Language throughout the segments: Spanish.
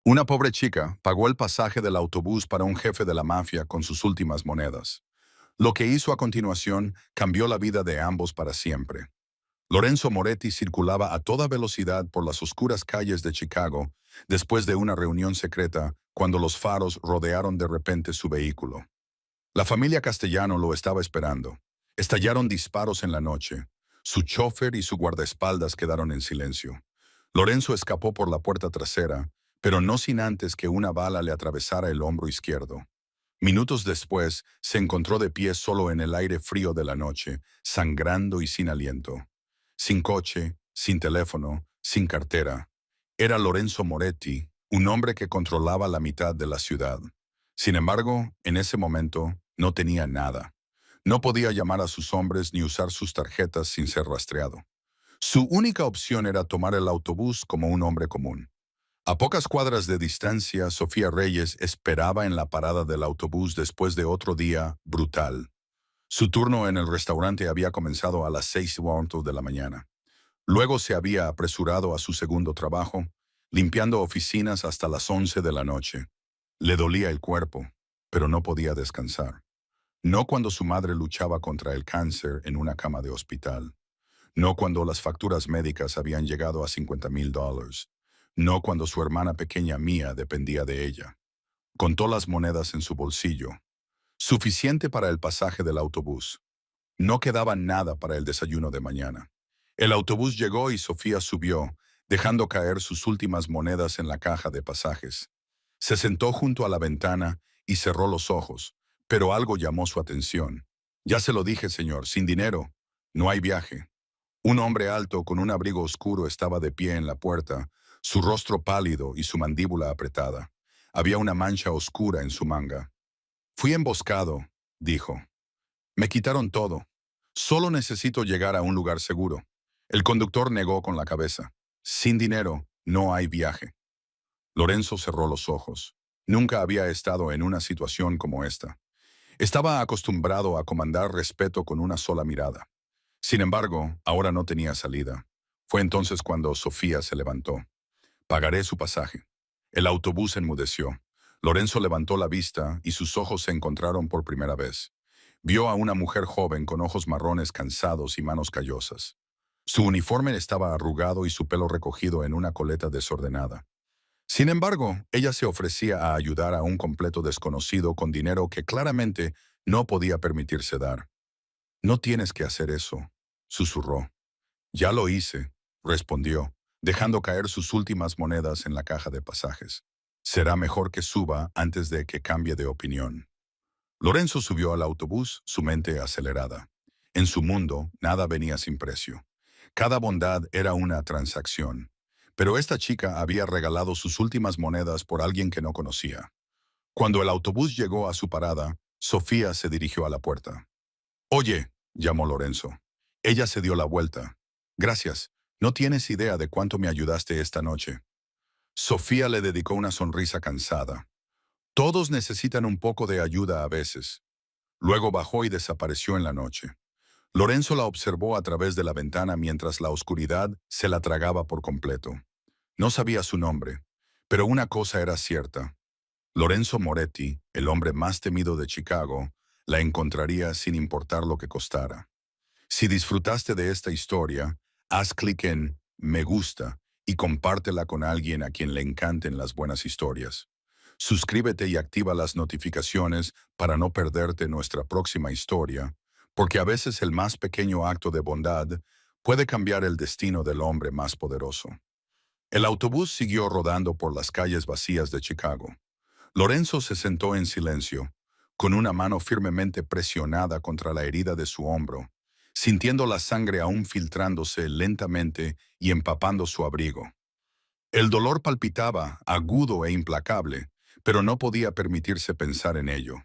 Una pobre chica pagó el pasaje del autobús para un jefe de la mafia con sus últimas monedas. Lo que hizo a continuación cambió la vida de ambos para siempre. Lorenzo Moretti circulaba a toda velocidad por las oscuras calles de Chicago después de una reunión secreta cuando los faros rodearon de repente su vehículo. La familia Castellano lo estaba esperando. Estallaron disparos en la noche. Su chofer y su guardaespaldas quedaron en silencio. Lorenzo escapó por la puerta trasera, pero no sin antes que una bala le atravesara el hombro izquierdo. Minutos después, se encontró de pie solo en el aire frío de la noche, sangrando y sin aliento. Sin coche, sin teléfono, sin cartera. Era Lorenzo Moretti, un hombre que controlaba la mitad de la ciudad. Sin embargo, en ese momento, no tenía nada. No podía llamar a sus hombres ni usar sus tarjetas sin ser rastreado. Su única opción era tomar el autobús como un hombre común. A pocas cuadras de distancia, Sofía Reyes esperaba en la parada del autobús después de otro día brutal. Su turno en el restaurante había comenzado a las 6:15 de la mañana. Luego se había apresurado a su segundo trabajo, limpiando oficinas hasta las 11 de la noche. Le dolía el cuerpo, pero no podía descansar. No cuando su madre luchaba contra el cáncer en una cama de hospital. No cuando las facturas médicas habían llegado a $50,000. No cuando su hermana pequeña Mía dependía de ella. Contó las monedas en su bolsillo. Suficiente para el pasaje del autobús. No quedaba nada para el desayuno de mañana. El autobús llegó y Sofía subió, dejando caer sus últimas monedas en la caja de pasajes. Se sentó junto a la ventana y cerró los ojos, pero algo llamó su atención. Ya se lo dije, señor, sin dinero, no hay viaje. Un hombre alto con un abrigo oscuro estaba de pie en la puerta, su rostro pálido y su mandíbula apretada. Había una mancha oscura en su manga. Fui emboscado, dijo. Me quitaron todo. Solo necesito llegar a un lugar seguro. El conductor negó con la cabeza. Sin dinero, no hay viaje. Lorenzo cerró los ojos. Nunca había estado en una situación como esta. Estaba acostumbrado a comandar respeto con una sola mirada. Sin embargo, ahora no tenía salida. Fue entonces cuando Sofía se levantó. Pagaré su pasaje. El autobús enmudeció. Lorenzo levantó la vista y sus ojos se encontraron por primera vez. Vio a una mujer joven con ojos marrones cansados y manos callosas. Su uniforme estaba arrugado y su pelo recogido en una coleta desordenada. Sin embargo, ella se ofrecía a ayudar a un completo desconocido con dinero que claramente no podía permitirse dar. No tienes que hacer eso, susurró. Ya lo hice, respondió, dejando caer sus últimas monedas en la caja de pasajes. Será mejor que suba antes de que cambie de opinión. Lorenzo subió al autobús, su mente acelerada. En su mundo, nada venía sin precio. Cada bondad era una transacción. Pero esta chica había regalado sus últimas monedas por alguien que no conocía. Cuando el autobús llegó a su parada, Sofía se dirigió a la puerta. Oye, llamó Lorenzo. Ella se dio la vuelta. Gracias. No tienes idea de cuánto me ayudaste esta noche. Sofía le dedicó una sonrisa cansada. Todos necesitan un poco de ayuda a veces. Luego bajó y desapareció en la noche. Lorenzo la observó a través de la ventana mientras la oscuridad se la tragaba por completo. No sabía su nombre, pero una cosa era cierta. Lorenzo Moretti, el hombre más temido de Chicago, la encontraría sin importar lo que costara. Si disfrutaste de esta historia, haz clic en Me gusta y compártela con alguien a quien le encanten las buenas historias. Suscríbete y activa las notificaciones para no perderte nuestra próxima historia, porque a veces el más pequeño acto de bondad puede cambiar el destino del hombre más poderoso. El autobús siguió rodando por las calles vacías de Chicago. Lorenzo se sentó en silencio, con una mano firmemente presionada contra la herida de su hombro, sintiendo la sangre aún filtrándose lentamente y empapando su abrigo. El dolor palpitaba, agudo e implacable, pero no podía permitirse pensar en ello.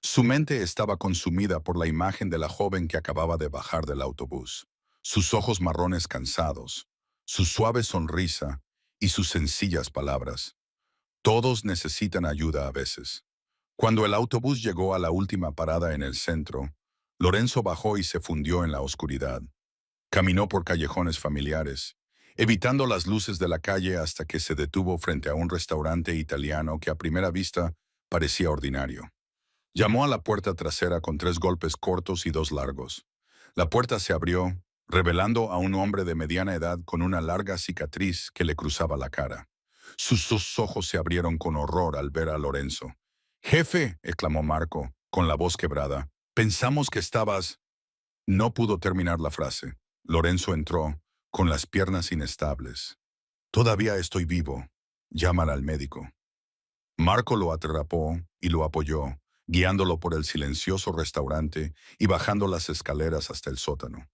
Su mente estaba consumida por la imagen de la joven que acababa de bajar del autobús, sus ojos marrones cansados, su suave sonrisa y sus sencillas palabras. Todos necesitan ayuda a veces. Cuando el autobús llegó a la última parada en el centro, Lorenzo bajó y se fundió en la oscuridad. Caminó por callejones familiares. evitando las luces de la calle hasta que se detuvo frente a un restaurante italiano que a primera vista parecía ordinario. Llamó a la puerta trasera con 3 golpes cortos y 2 largos. La puerta se abrió, revelando a un hombre de mediana edad con una larga cicatriz que le cruzaba la cara. Sus 2 ojos se abrieron con horror al ver a Lorenzo. «¡Jefe!», exclamó Marco, con la voz quebrada. «Pensamos que estabas...». No pudo terminar la frase. Lorenzo entró, con las piernas inestables. «Todavía estoy vivo. Llaman al médico». Marco lo atrapó y lo apoyó, guiándolo por el silencioso restaurante y bajando las escaleras hasta el sótano.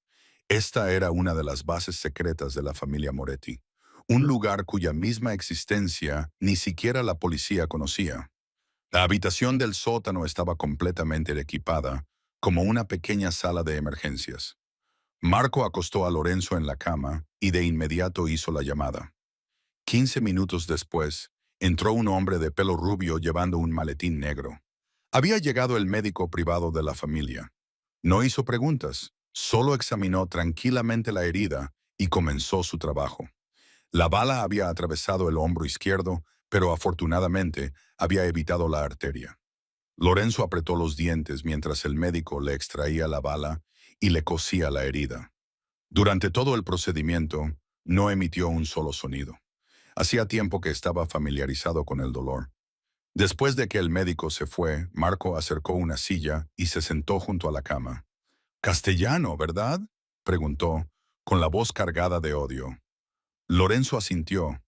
Esta era una de las bases secretas de la familia Moretti, un lugar cuya misma existencia ni siquiera la policía conocía. La habitación del sótano estaba completamente equipada, como una pequeña sala de emergencias. Marco acostó a Lorenzo en la cama y de inmediato hizo la llamada. 15 minutos después, entró un hombre de pelo rubio llevando un maletín negro. Había llegado el médico privado de la familia. No hizo preguntas, solo examinó tranquilamente la herida y comenzó su trabajo. La bala había atravesado el hombro izquierdo, pero afortunadamente había evitado la arteria. Lorenzo apretó los dientes mientras el médico le extraía la bala y le cosía la herida. Durante todo el procedimiento, no emitió un solo sonido. Hacía tiempo que estaba familiarizado con el dolor. Después de que el médico se fue, Marco acercó una silla y se sentó junto a la cama. «Castellano, ¿verdad?», preguntó, con la voz cargada de odio. Lorenzo asintió.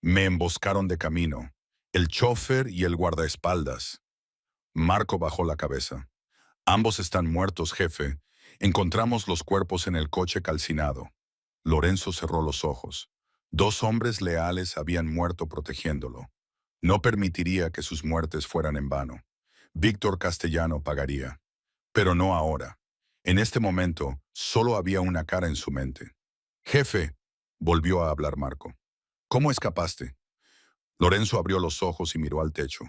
«Me emboscaron de camino. El chofer y el guardaespaldas». Marco bajó la cabeza. «Ambos están muertos, jefe. Encontramos los cuerpos en el coche calcinado». Lorenzo cerró los ojos. 2 hombres leales habían muerto protegiéndolo. No permitiría que sus muertes fueran en vano. Víctor Castellano pagaría. Pero no ahora. En este momento, solo había una cara en su mente. «Jefe», volvió a hablar Marco. «¿Cómo escapaste?». Lorenzo abrió los ojos y miró al techo.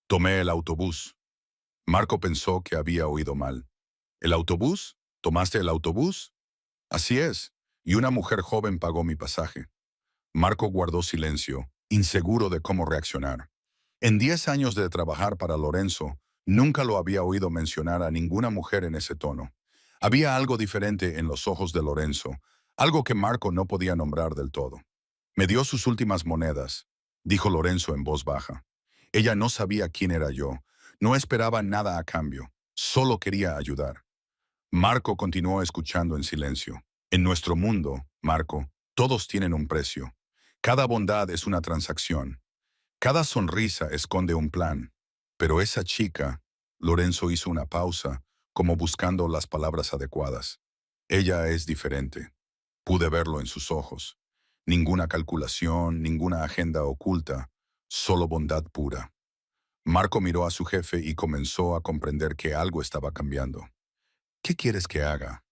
«Tomé el autobús». Marco pensó que había oído mal. «¿El autobús? ¿Tomaste el autobús?». «Así es, y una mujer joven pagó mi pasaje». Marco guardó silencio, inseguro de cómo reaccionar. En 10 años de trabajar para Lorenzo, nunca lo había oído mencionar a ninguna mujer en ese tono. Había algo diferente en los ojos de Lorenzo, algo que Marco no podía nombrar del todo. «Me dio sus últimas monedas», dijo Lorenzo en voz baja. «Ella no sabía quién era yo, no esperaba nada a cambio, solo quería ayudar». Marco continuó escuchando en silencio. «En nuestro mundo, Marco, todos tienen un precio. Cada bondad es una transacción. Cada sonrisa esconde un plan. Pero esa chica...». Lorenzo hizo una pausa, como buscando las palabras adecuadas. «Ella es diferente». Pude verlo en sus ojos. Ninguna calculación, ninguna agenda oculta, solo bondad pura. Marco miró a su jefe y comenzó a comprender que algo estaba cambiando. «¿Qué quieres que haga?».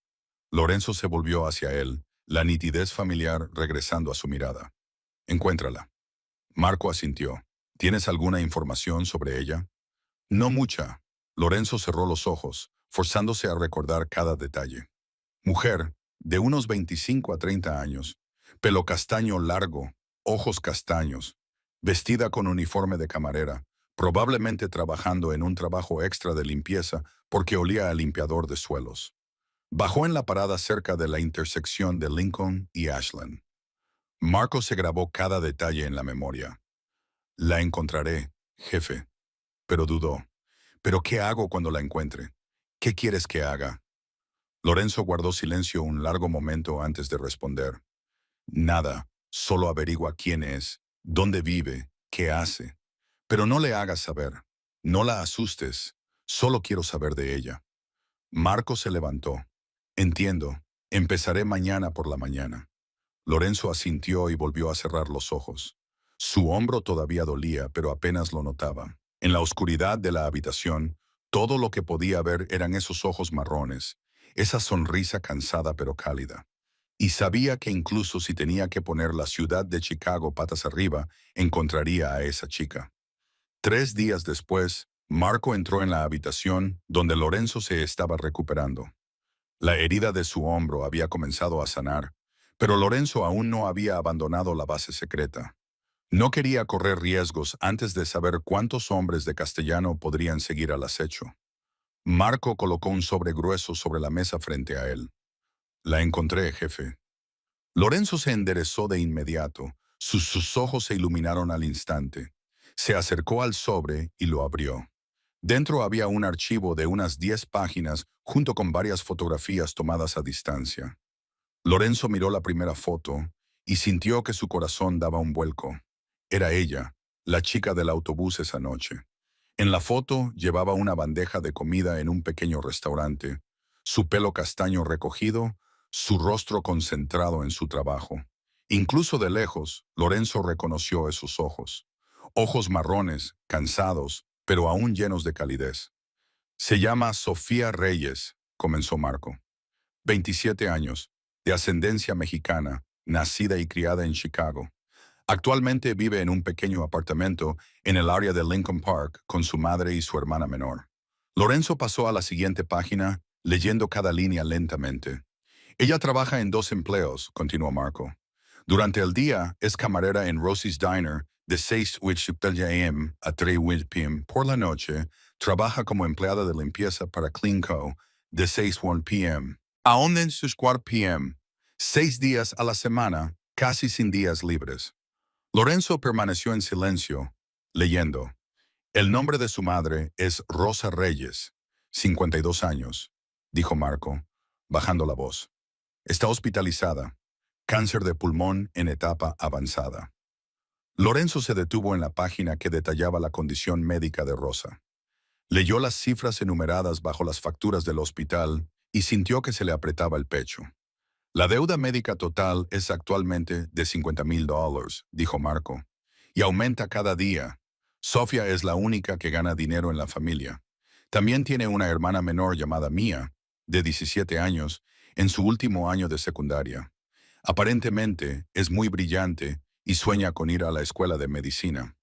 Lorenzo se volvió hacia él, la nitidez familiar regresando a su mirada. «Encuéntrala». Marco asintió. «¿Tienes alguna información sobre ella?». «No mucha». Lorenzo cerró los ojos, forzándose a recordar cada detalle. Mujer, de unos 25 a 30 años, pelo castaño largo, ojos castaños, vestida con uniforme de camarera, probablemente trabajando en un trabajo extra de limpieza porque olía a limpiador de suelos. Bajó en la parada cerca de la intersección de Lincoln y Ashland. Marco se grabó cada detalle en la memoria. «La encontraré, jefe». Pero dudó. «¿Pero qué hago cuando la encuentre? ¿Qué quieres que haga?». Lorenzo guardó silencio un largo momento antes de responder. «Nada, solo averigua quién es, dónde vive, qué hace. Pero no le hagas saber. No la asustes. Solo quiero saber de ella». Marco se levantó. «Entiendo. Empezaré mañana por la mañana». Lorenzo asintió y volvió a cerrar los ojos. Su hombro todavía dolía, pero apenas lo notaba. En la oscuridad de la habitación, todo lo que podía ver eran esos ojos marrones, esa sonrisa cansada pero cálida. Y sabía que incluso si tenía que poner la ciudad de Chicago patas arriba, encontraría a esa chica. 3 días después, Marco entró en la habitación donde Lorenzo se estaba recuperando. La herida de su hombro había comenzado a sanar, Pero Lorenzo aún no había abandonado la base secreta. No quería correr riesgos antes de saber cuántos hombres de Castellano podrían seguir al acecho. Marco colocó un sobre grueso sobre la mesa frente a él. La encontré, jefe. Lorenzo se enderezó de inmediato. Sus ojos se iluminaron al instante. Se acercó al sobre y lo abrió. Dentro había un archivo de unas 10 páginas junto con varias fotografías tomadas a distancia. Lorenzo miró la primera foto y sintió que su corazón daba un vuelco. Era ella, la chica del autobús esa noche. En la foto llevaba una bandeja de comida en un pequeño restaurante, su pelo castaño recogido, su rostro concentrado en su trabajo. Incluso de lejos, Lorenzo reconoció esos ojos. Ojos marrones, cansados, pero aún llenos de calidez. Se llama Sofía Reyes, comenzó Marco. 27 años, de ascendencia mexicana, nacida y criada en Chicago. Actualmente vive en un pequeño apartamento en el área de Lincoln Park con su madre y su hermana menor. Lorenzo pasó a la siguiente página, leyendo cada línea lentamente. Ella trabaja en 2 empleos, continuó Marco. Durante el día es camarera en Rosie's Diner de 6:30 a.m. a 3:00 p.m. Por la noche, trabaja como empleada de limpieza para Clean Co. de 6:01 p.m. a 11:04 p.m. 6 días a la semana, casi sin días libres. Lorenzo permaneció en silencio, leyendo. El nombre de su madre es Rosa Reyes, 52 años, dijo Marco, bajando la voz. Está hospitalizada. Cáncer de pulmón en etapa avanzada. Lorenzo se detuvo en la página que detallaba la condición médica de Rosa. Leyó las cifras enumeradas bajo las facturas del hospital y sintió que se le apretaba el pecho. La deuda médica total es actualmente de $50,000, dijo Marco, y aumenta cada día. Sofía es la única que gana dinero en la familia. También tiene una hermana menor llamada Mía, de 17 años, en su último año de secundaria. Aparentemente es muy brillante y sueña con ir a la escuela de medicina.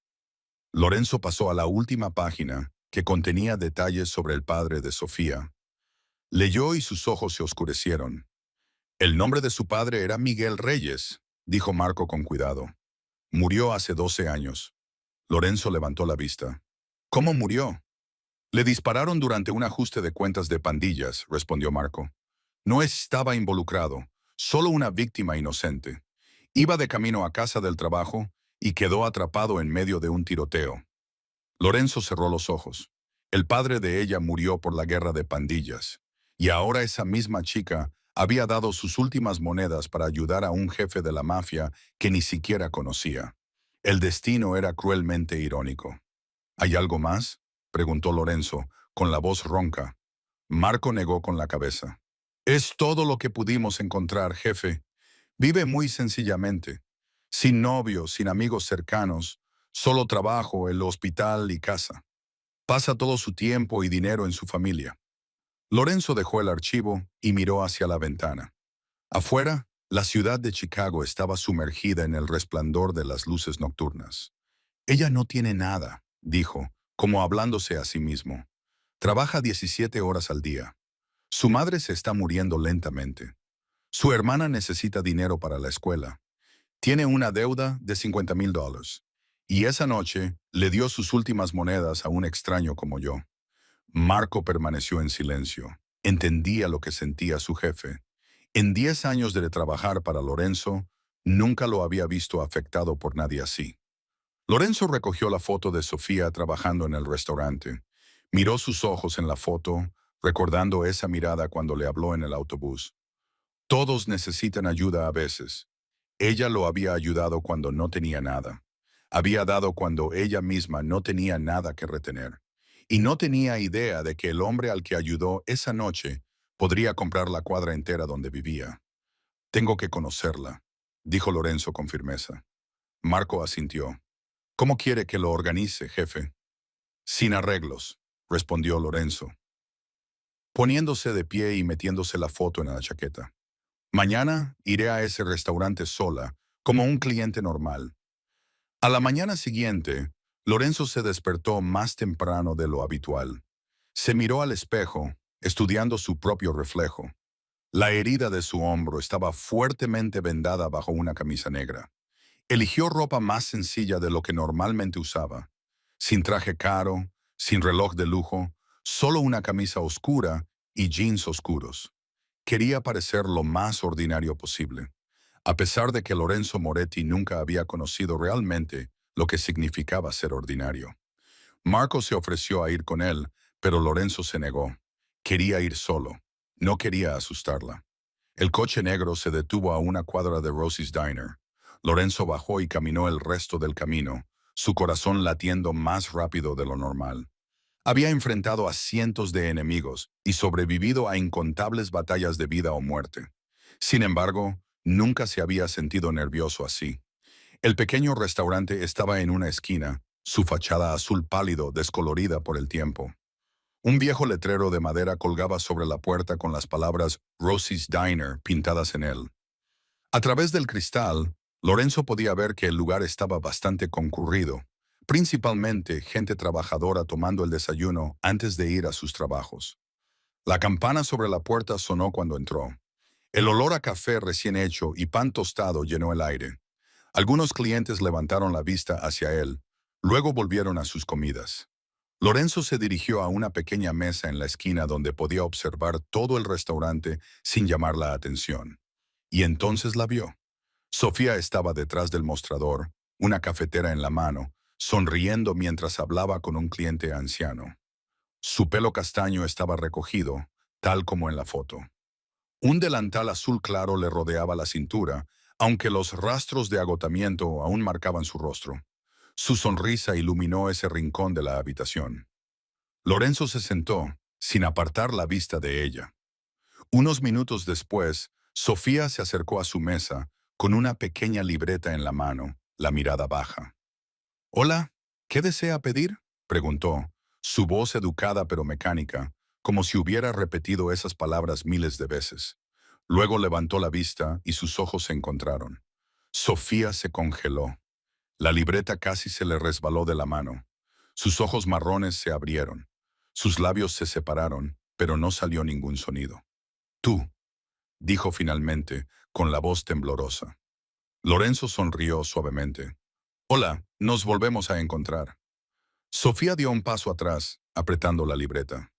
Lorenzo pasó a la última página, que contenía detalles sobre el padre de Sofía. Leyó y sus ojos se oscurecieron. El nombre de su padre era Miguel Reyes, dijo Marco con cuidado. Murió hace 12 años. Lorenzo levantó la vista. ¿Cómo murió? Le dispararon durante un ajuste de cuentas de pandillas, respondió Marco. No estaba involucrado, solo una víctima inocente. Iba de camino a casa del trabajo y quedó atrapado en medio de un tiroteo. Lorenzo cerró los ojos. El padre de ella murió por la guerra de pandillas, y ahora esa misma chica había dado sus últimas monedas para ayudar a un jefe de la mafia que ni siquiera conocía. El destino era cruelmente irónico. ¿Hay algo más?, preguntó Lorenzo, con la voz ronca. Marco negó con la cabeza. Es todo lo que pudimos encontrar, jefe. Vive muy sencillamente, sin novio, sin amigos cercanos, solo trabajo, el hospital y casa. Pasa todo su tiempo y dinero en su familia. Lorenzo dejó el archivo y miró hacia la ventana. Afuera, la ciudad de Chicago estaba sumergida en el resplandor de las luces nocturnas. Ella no tiene nada, dijo, como hablándose a sí mismo. Trabaja 17 horas al día. Su madre se está muriendo lentamente. Su hermana necesita dinero para la escuela. Tiene una deuda de $50,000. Y esa noche le dio sus últimas monedas a un extraño como yo. Marco permaneció en silencio. Entendía lo que sentía su jefe. En 10 años de trabajar para Lorenzo, nunca lo había visto afectado por nadie así. Lorenzo recogió la foto de Sofía trabajando en el restaurante. Miró sus ojos en la foto, recordando esa mirada cuando le habló en el autobús. Todos necesitan ayuda a veces. Ella lo había ayudado cuando no tenía nada. Había dado cuando ella misma no tenía nada que retener. Y no tenía idea de que el hombre al que ayudó esa noche podría comprar la cuadra entera donde vivía. Tengo que conocerla, dijo Lorenzo con firmeza. Marco asintió. ¿Cómo quiere que lo organice, jefe? Sin arreglos, respondió Lorenzo, poniéndose de pie y metiéndose la foto en la chaqueta. Mañana iré a ese restaurante sola, como un cliente normal. A la mañana siguiente, Lorenzo se despertó más temprano de lo habitual. Se miró al espejo, estudiando su propio reflejo. La herida de su hombro estaba fuertemente vendada bajo una camisa negra. Eligió ropa más sencilla de lo que normalmente usaba, sin traje caro, sin reloj de lujo, solo una camisa oscura y jeans oscuros. Quería parecer lo más ordinario posible, a pesar de que Lorenzo Moretti nunca había conocido realmente lo que significaba ser ordinario. Marco se ofreció a ir con él, pero Lorenzo se negó. Quería ir solo. No quería asustarla. El coche negro se detuvo a una cuadra de Rosie's Diner. Lorenzo bajó y caminó el resto del camino, su corazón latiendo más rápido de lo normal. Había enfrentado a cientos de enemigos y sobrevivido a incontables batallas de vida o muerte. Sin embargo, nunca se había sentido nervioso así. El pequeño restaurante estaba en una esquina, su fachada azul pálido descolorida por el tiempo. Un viejo letrero de madera colgaba sobre la puerta con las palabras Rosie's Diner pintadas en él. A través del cristal, Lorenzo podía ver que el lugar estaba bastante concurrido, principalmente gente trabajadora tomando el desayuno antes de ir a sus trabajos. La campana sobre la puerta sonó cuando entró. El olor a café recién hecho y pan tostado llenó el aire. Algunos clientes levantaron la vista hacia él, luego volvieron a sus comidas. Lorenzo se dirigió a una pequeña mesa en la esquina donde podía observar todo el restaurante sin llamar la atención. Y entonces la vio. Sofía estaba detrás del mostrador, una cafetera en la mano, sonriendo mientras hablaba con un cliente anciano. Su pelo castaño estaba recogido, tal como en la foto. Un delantal azul claro le rodeaba la cintura, aunque los rastros de agotamiento aún marcaban su rostro. Su sonrisa iluminó ese rincón de la habitación. Lorenzo se sentó, sin apartar la vista de ella. Unos minutos después, Sofía se acercó a su mesa, con una pequeña libreta en la mano, la mirada baja. «Hola, ¿qué desea pedir?», preguntó, su voz educada pero mecánica, como si hubiera repetido esas palabras miles de veces. Luego levantó la vista y sus ojos se encontraron. Sofía se congeló. La libreta casi se le resbaló de la mano. Sus ojos marrones se abrieron. Sus labios se separaron, pero no salió ningún sonido. «Tú», dijo finalmente, con la voz temblorosa. Lorenzo sonrió suavemente. «Hola, nos volvemos a encontrar». Sofía dio un paso atrás, apretando la libreta.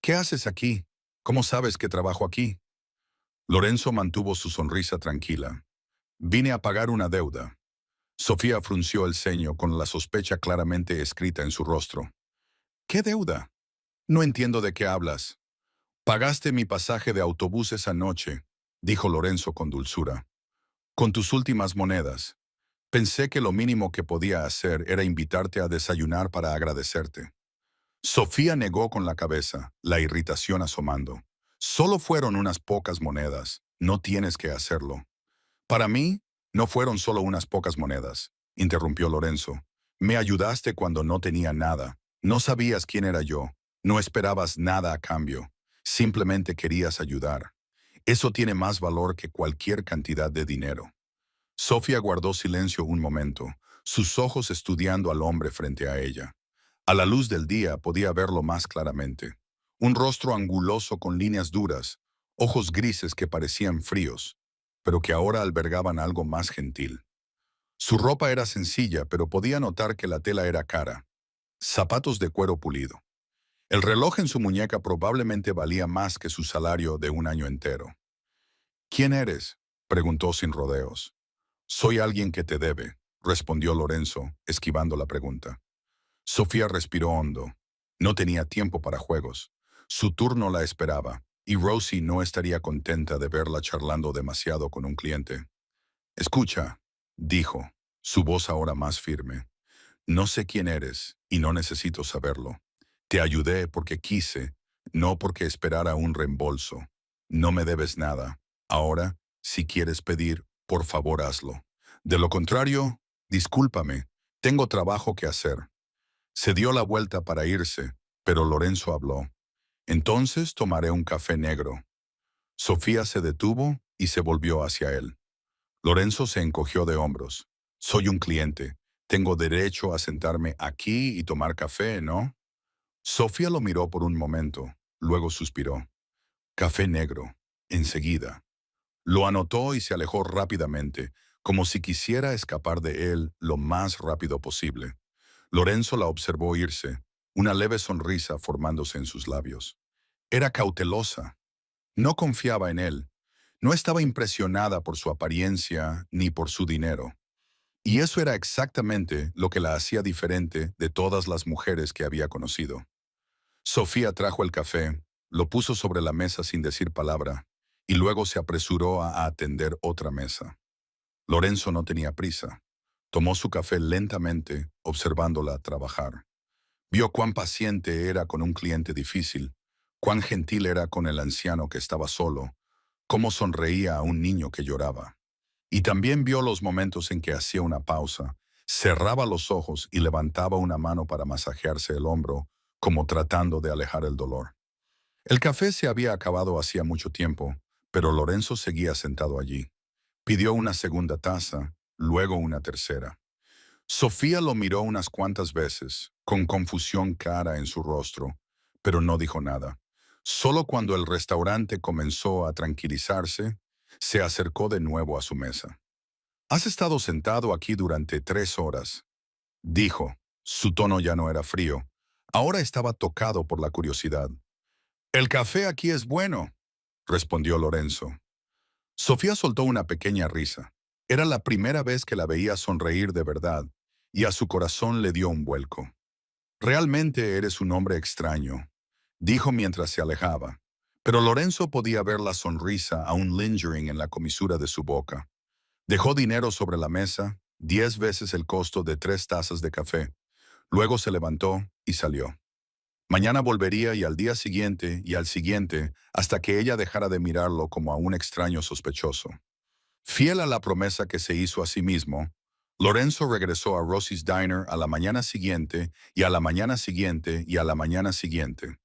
«¿Qué haces aquí? ¿Cómo sabes que trabajo aquí?». Lorenzo mantuvo su sonrisa tranquila. «Vine a pagar una deuda». Sofía frunció el ceño con la sospecha claramente escrita en su rostro. «¿Qué deuda? No entiendo de qué hablas». «Pagaste mi pasaje de autobús esa noche», dijo Lorenzo con dulzura. «Con tus últimas monedas. Pensé que lo mínimo que podía hacer era invitarte a desayunar para agradecerte». Sofía negó con la cabeza, la irritación asomando. «Solo fueron unas pocas monedas. No tienes que hacerlo». «Para mí, no fueron solo unas pocas monedas», interrumpió Lorenzo. «Me ayudaste cuando no tenía nada. No sabías quién era yo. No esperabas nada a cambio. Simplemente querías ayudar. Eso tiene más valor que cualquier cantidad de dinero». Sofía guardó silencio un momento, sus ojos estudiando al hombre frente a ella. A la luz del día podía verlo más claramente. Un rostro anguloso con líneas duras, ojos grises que parecían fríos, pero que ahora albergaban algo más gentil. Su ropa era sencilla, pero podía notar que la tela era cara. Zapatos de cuero pulido. El reloj en su muñeca probablemente valía más que su salario de un año entero. «¿Quién eres?», preguntó sin rodeos. «Soy alguien que te debe», respondió Lorenzo, esquivando la pregunta. Sofía respiró hondo. No tenía tiempo para juegos. Su turno la esperaba, y Rosie no estaría contenta de verla charlando demasiado con un cliente. «Escucha», dijo, su voz ahora más firme. «No sé quién eres, y no necesito saberlo. Te ayudé porque quise, no porque esperara un reembolso. No me debes nada. Ahora, si quieres pedir, por favor hazlo. De lo contrario, discúlpame, tengo trabajo que hacer». Se dio la vuelta para irse, pero Lorenzo habló. «Entonces tomaré un café negro». Sofía se detuvo y se volvió hacia él. Lorenzo se encogió de hombros. «Soy un cliente. Tengo derecho a sentarme aquí y tomar café, ¿no?». Sofía lo miró por un momento, luego suspiró. «Café negro. enseguida. Lo anotó y se alejó rápidamente, como si quisiera escapar de él lo más rápido posible. Lorenzo la observó irse, una leve sonrisa formándose en sus labios. Era cautelosa. No confiaba en él. No estaba impresionada por su apariencia ni por su dinero. Y eso era exactamente lo que la hacía diferente de todas las mujeres que había conocido. Sofía trajo el café, lo puso sobre la mesa sin decir palabra, y luego se apresuró a atender otra mesa. Lorenzo no tenía prisa. Tomó su café lentamente, observándola trabajar. Vio cuán paciente era con un cliente difícil, cuán gentil era con el anciano que estaba solo, cómo sonreía a un niño que lloraba. Y también vio los momentos en que hacía una pausa, cerraba los ojos y levantaba una mano para masajearse el hombro, como tratando de alejar el dolor. El café se había acabado hacía mucho tiempo, pero Lorenzo seguía sentado allí. Pidió una segunda taza, luego una tercera. Sofía lo miró unas cuantas veces, con confusión clara en su rostro, pero no dijo nada. Solo cuando el restaurante comenzó a tranquilizarse, se acercó de nuevo a su mesa. «Has estado sentado aquí durante 3 horas», dijo. Su tono ya no era frío. Ahora estaba tocado por la curiosidad. «El café aquí es bueno», respondió Lorenzo. Sofía soltó una pequeña risa. Era la primera vez que la veía sonreír de verdad, y a su corazón le dio un vuelco. «Realmente eres un hombre extraño», dijo mientras se alejaba. Pero Lorenzo podía ver la sonrisa aún lingering en la comisura de su boca. Dejó dinero sobre la mesa, 10 veces el costo de 3 tazas de café. Luego se levantó y salió. Mañana volvería y al día siguiente y al siguiente, hasta que ella dejara de mirarlo como a un extraño sospechoso. Fiel a la promesa que se hizo a sí mismo, Lorenzo regresó a Rosie's Diner a la mañana siguiente y a la mañana siguiente y a la mañana siguiente.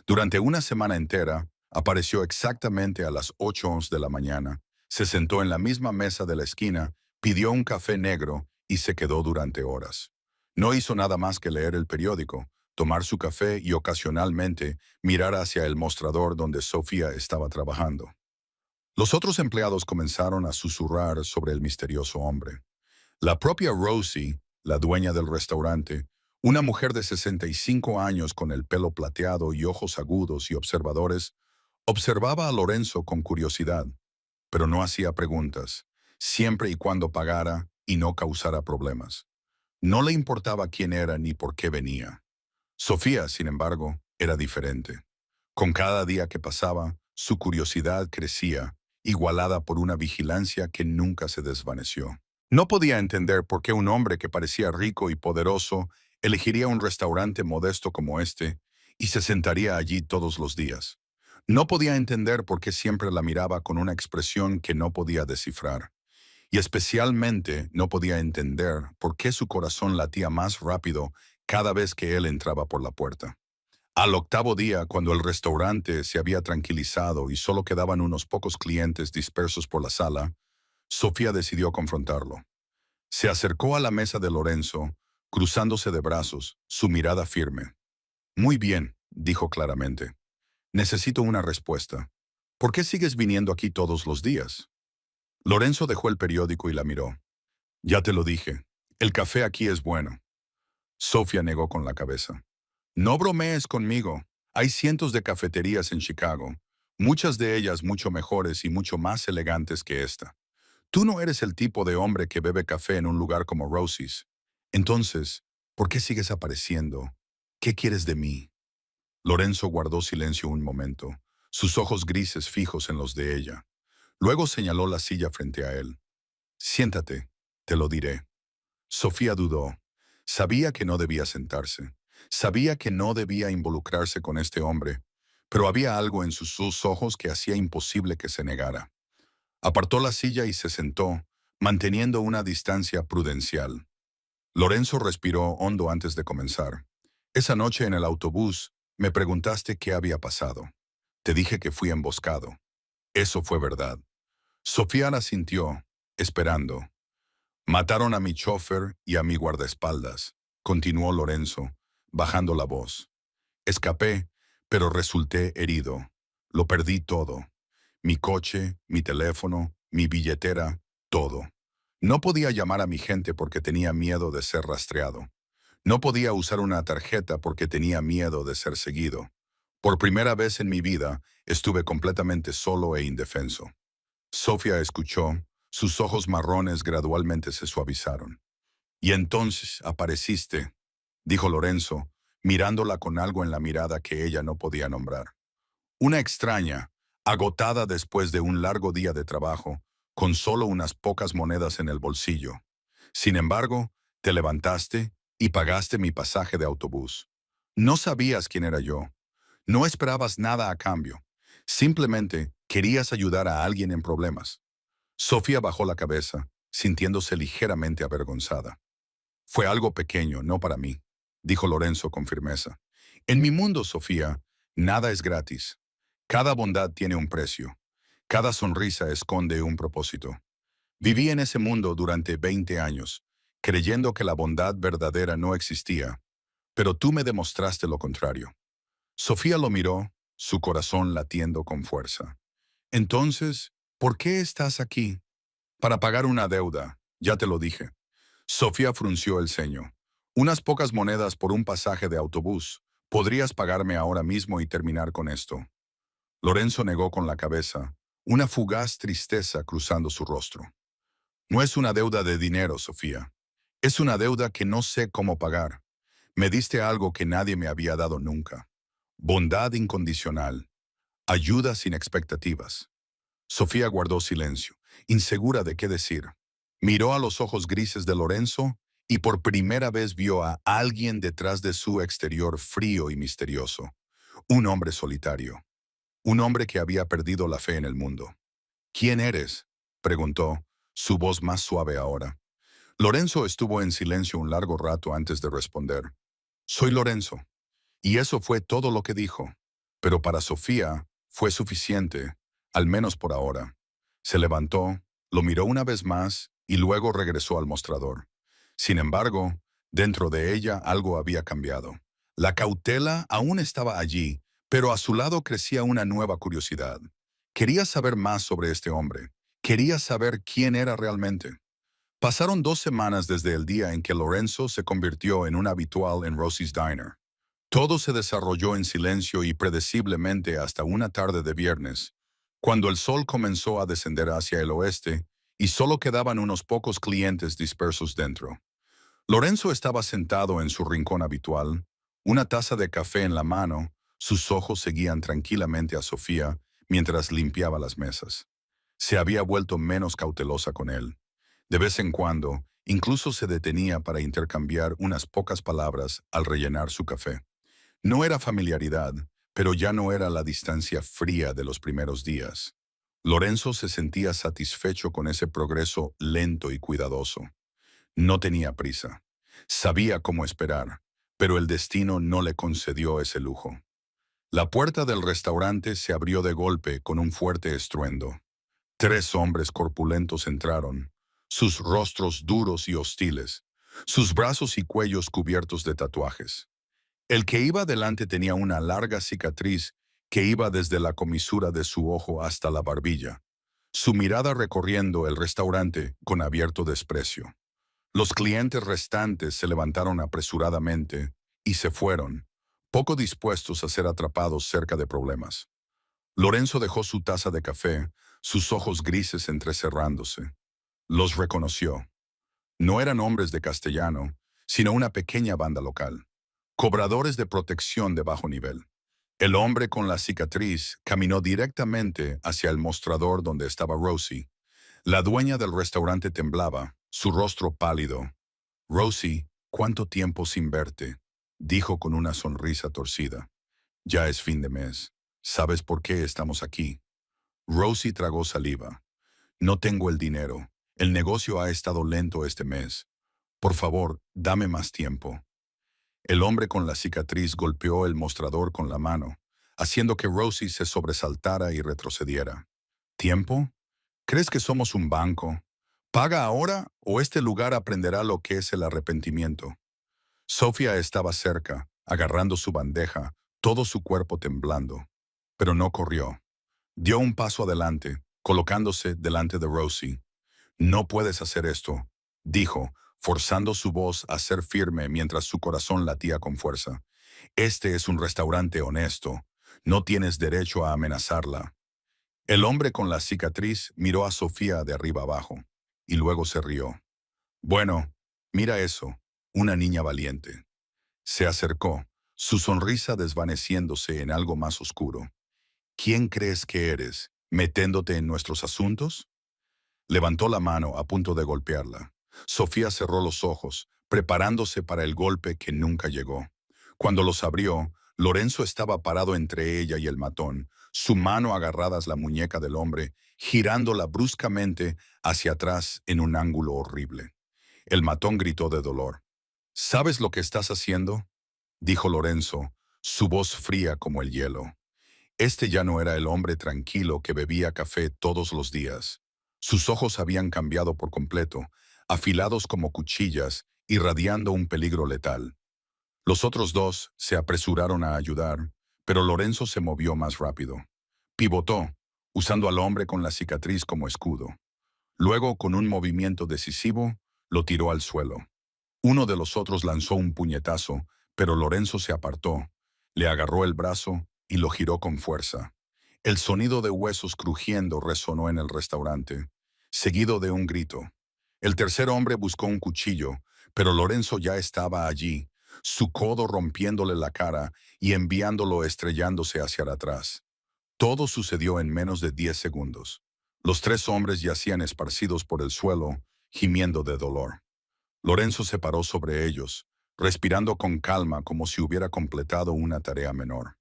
Durante una semana entera, apareció exactamente a las 8:11 de la mañana, se sentó en la misma mesa de la esquina, pidió un café negro y se quedó durante horas. No hizo nada más que leer el periódico, tomar su café y ocasionalmente mirar hacia el mostrador donde Sofía estaba trabajando. Los otros empleados comenzaron a susurrar sobre el misterioso hombre. La propia Rosie, la dueña del restaurante, una mujer de 65 años con el pelo plateado y ojos agudos y observadores, observaba a Lorenzo con curiosidad, pero no hacía preguntas, siempre y cuando pagara y no causara problemas. No le importaba quién era ni por qué venía. Sofía, sin embargo, era diferente. Con cada día que pasaba, su curiosidad crecía, igualada por una vigilancia que nunca se desvaneció. No podía entender por qué un hombre que parecía rico y poderoso elegiría un restaurante modesto como este y se sentaría allí todos los días. No podía entender por qué siempre la miraba con una expresión que no podía descifrar. Y especialmente no podía entender por qué su corazón latía más rápido cada vez que él entraba por la puerta. Al octavo día, cuando el restaurante se había tranquilizado y solo quedaban unos pocos clientes dispersos por la sala, Sofía decidió confrontarlo. Se acercó a la mesa de Lorenzo, cruzándose de brazos, su mirada firme. «Muy bien», dijo claramente. «Necesito una respuesta. ¿Por qué sigues viniendo aquí todos los días?» Lorenzo dejó el periódico y la miró. «Ya te lo dije. El café aquí es bueno». Sofía negó con la cabeza. «No bromees conmigo. Hay cientos de cafeterías en Chicago, muchas de ellas mucho mejores y mucho más elegantes que esta. Tú no eres el tipo de hombre que bebe café en un lugar como Rosie's. Entonces, ¿por qué sigues apareciendo? ¿Qué quieres de mí?» Lorenzo guardó silencio un momento, sus ojos grises fijos en los de ella. Luego señaló la silla frente a él. «Siéntate, te lo diré». Sofía dudó. Sabía que no debía sentarse. Sabía que no debía involucrarse con este hombre, pero había algo en sus ojos que hacía imposible que se negara. Apartó la silla y se sentó, manteniendo una distancia prudencial. Lorenzo respiró hondo antes de comenzar. «Esa noche en el autobús me preguntaste qué había pasado. Te dije que fui emboscado. Eso fue verdad». Sofía asintió, esperando. «Mataron a mi chofer y a mi guardaespaldas», continuó Lorenzo, bajando la voz. «Escapé, pero resulté herido. Lo perdí todo. Mi coche, mi teléfono, mi billetera, todo. No podía llamar a mi gente porque tenía miedo de ser rastreado. No podía usar una tarjeta porque tenía miedo de ser seguido. Por primera vez en mi vida, estuve completamente solo e indefenso. Sofía escuchó, sus ojos marrones gradualmente se suavizaron. Y entonces apareciste, dijo Lorenzo, mirándola con algo en la mirada que ella no podía nombrar. Una extraña, agotada después de un largo día de trabajo, con solo unas pocas monedas en el bolsillo. Sin embargo, te levantaste y pagaste mi pasaje de autobús. No sabías quién era yo. No esperabas nada a cambio. Simplemente querías ayudar a alguien en problemas. Sofía bajó la cabeza, sintiéndose ligeramente avergonzada. Fue algo pequeño, no para mí, dijo Lorenzo con firmeza. En mi mundo, Sofía, nada es gratis. Cada bondad tiene un precio. Cada sonrisa esconde un propósito. Viví en ese mundo durante 20 años, creyendo que la bondad verdadera no existía, pero tú me demostraste lo contrario. Sofía lo miró, su corazón latiendo con fuerza. Entonces, ¿por qué estás aquí? Para pagar una deuda, ya te lo dije. Sofía frunció el ceño. Unas pocas monedas por un pasaje de autobús. Podrías pagarme ahora mismo y terminar con esto. Lorenzo negó con la cabeza, una fugaz tristeza cruzando su rostro. No es una deuda de dinero, Sofía. Es una deuda que no sé cómo pagar. Me diste algo que nadie me había dado nunca. Bondad incondicional. Ayuda sin expectativas. Sofía guardó silencio, insegura de qué decir. Miró a los ojos grises de Lorenzo y por primera vez vio a alguien detrás de su exterior frío y misterioso. Un hombre solitario. Un hombre que había perdido la fe en el mundo. ¿Quién eres?, preguntó, su voz más suave ahora. Lorenzo estuvo en silencio un largo rato antes de responder. Soy Lorenzo. Y eso fue todo lo que dijo. Pero para Sofía fue suficiente, al menos por ahora. Se levantó, lo miró una vez más y luego regresó al mostrador. Sin embargo, dentro de ella algo había cambiado. La cautela aún estaba allí, pero a su lado crecía una nueva curiosidad. Quería saber más sobre este hombre. Quería saber quién era realmente. Pasaron 2 semanas desde el día en que Lorenzo se convirtió en un habitual en Rosie's Diner. Todo se desarrolló en silencio y predeciblemente hasta una tarde de viernes, cuando el sol comenzó a descender hacia el oeste y solo quedaban unos pocos clientes dispersos dentro. Lorenzo estaba sentado en su rincón habitual, una taza de café en la mano, sus ojos seguían tranquilamente a Sofía mientras limpiaba las mesas. Se había vuelto menos cautelosa con él. De vez en cuando, incluso se detenía para intercambiar unas pocas palabras al rellenar su café. No era familiaridad, pero ya no era la distancia fría de los primeros días. Lorenzo se sentía satisfecho con ese progreso lento y cuidadoso. No tenía prisa. Sabía cómo esperar, pero el destino no le concedió ese lujo. La puerta del restaurante se abrió de golpe con un fuerte estruendo. 3 hombres corpulentos entraron, sus rostros duros y hostiles, sus brazos y cuellos cubiertos de tatuajes. El que iba delante tenía una larga cicatriz que iba desde la comisura de su ojo hasta la barbilla, su mirada recorriendo el restaurante con abierto desprecio. Los clientes restantes se levantaron apresuradamente y se fueron, poco dispuestos a ser atrapados cerca de problemas. Lorenzo dejó su taza de café, sus ojos grises entrecerrándose. Los reconoció. No eran hombres de castellano, sino una pequeña banda local. Cobradores de protección de bajo nivel. El hombre con la cicatriz caminó directamente hacia el mostrador donde estaba Rosie. La dueña del restaurante temblaba, su rostro pálido. Rosie, ¿cuánto tiempo sin verte?, dijo con una sonrisa torcida. Ya es fin de mes. ¿Sabes por qué estamos aquí? Rosie tragó saliva. No tengo el dinero. El negocio ha estado lento este mes. Por favor, dame más tiempo. El hombre con la cicatriz golpeó el mostrador con la mano, haciendo que Rosie se sobresaltara y retrocediera. ¿Tiempo? ¿Crees que somos un banco? ¿Paga ahora o este lugar aprenderá lo que es el arrepentimiento? Sofía estaba cerca, agarrando su bandeja, todo su cuerpo temblando. Pero no corrió. Dio un paso adelante, colocándose delante de Rosie. No puedes hacer esto, dijo, forzando su voz a ser firme mientras su corazón latía con fuerza. Este es un restaurante honesto. No tienes derecho a amenazarla. El hombre con la cicatriz miró a Sofía de arriba abajo, y luego se rió. Bueno, mira eso, una niña valiente. Se acercó, su sonrisa desvaneciéndose en algo más oscuro. ¿Quién crees que eres, metiéndote en nuestros asuntos? Levantó la mano a punto de golpearla. Sofía cerró los ojos, preparándose para el golpe que nunca llegó. Cuando los abrió, Lorenzo estaba parado entre ella y el matón, su mano agarrada a la muñeca del hombre, girándola bruscamente hacia atrás en un ángulo horrible. El matón gritó de dolor. ¿Sabes lo que estás haciendo?, dijo Lorenzo, su voz fría como el hielo. Este ya no era el hombre tranquilo que bebía café todos los días. Sus ojos habían cambiado por completo, afilados como cuchillas, irradiando un peligro letal. Los otros dos se apresuraron a ayudar, pero Lorenzo se movió más rápido. Pivotó, usando al hombre con la cicatriz como escudo. Luego, con un movimiento decisivo, lo tiró al suelo. Uno de los otros lanzó un puñetazo, pero Lorenzo se apartó, le agarró el brazo y lo giró con fuerza. El sonido de huesos crujiendo resonó en el restaurante, seguido de un grito. El tercer hombre buscó un cuchillo, pero Lorenzo ya estaba allí, su codo rompiéndole la cara y enviándolo estrellándose hacia atrás. Todo sucedió en menos de 10 segundos. Los tres hombres yacían esparcidos por el suelo, gimiendo de dolor. Lorenzo se paró sobre ellos, respirando con calma como si hubiera completado una tarea menor.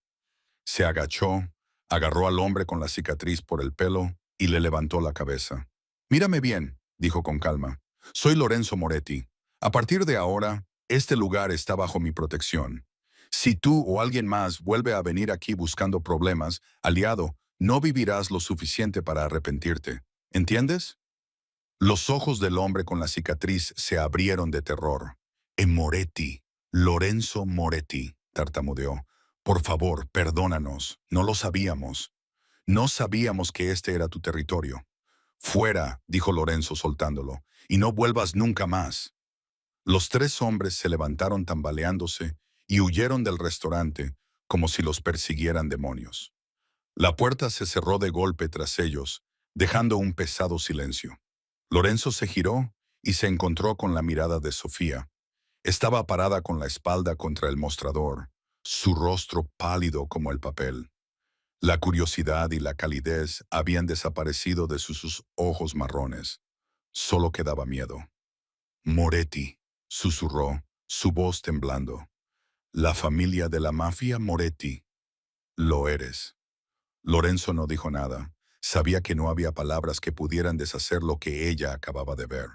Se agachó, agarró al hombre con la cicatriz por el pelo y le levantó la cabeza. «Mírame bien», dijo con calma. «Soy Lorenzo Moretti. A partir de ahora, este lugar está bajo mi protección. Si tú o alguien más vuelve a venir aquí buscando problemas, aliado, no vivirás lo suficiente para arrepentirte. ¿Entiendes?» Los ojos del hombre con la cicatriz se abrieron de terror. Moretti, Lorenzo Moretti, tartamudeó. Por favor, perdónanos, no lo sabíamos. No sabíamos que este era tu territorio. Fuera, dijo Lorenzo soltándolo, y no vuelvas nunca más. Los tres hombres se levantaron tambaleándose y huyeron del restaurante como si los persiguieran demonios. La puerta se cerró de golpe tras ellos, dejando un pesado silencio. Lorenzo se giró y se encontró con la mirada de Sofía. Estaba parada con la espalda contra el mostrador, su rostro pálido como el papel. La curiosidad y la calidez habían desaparecido de sus ojos marrones. Solo quedaba miedo. «Moretti», susurró, su voz temblando. «La familia de la mafia Moretti. Lo eres». Lorenzo no dijo nada. Sabía que no había palabras que pudieran deshacer lo que ella acababa de ver.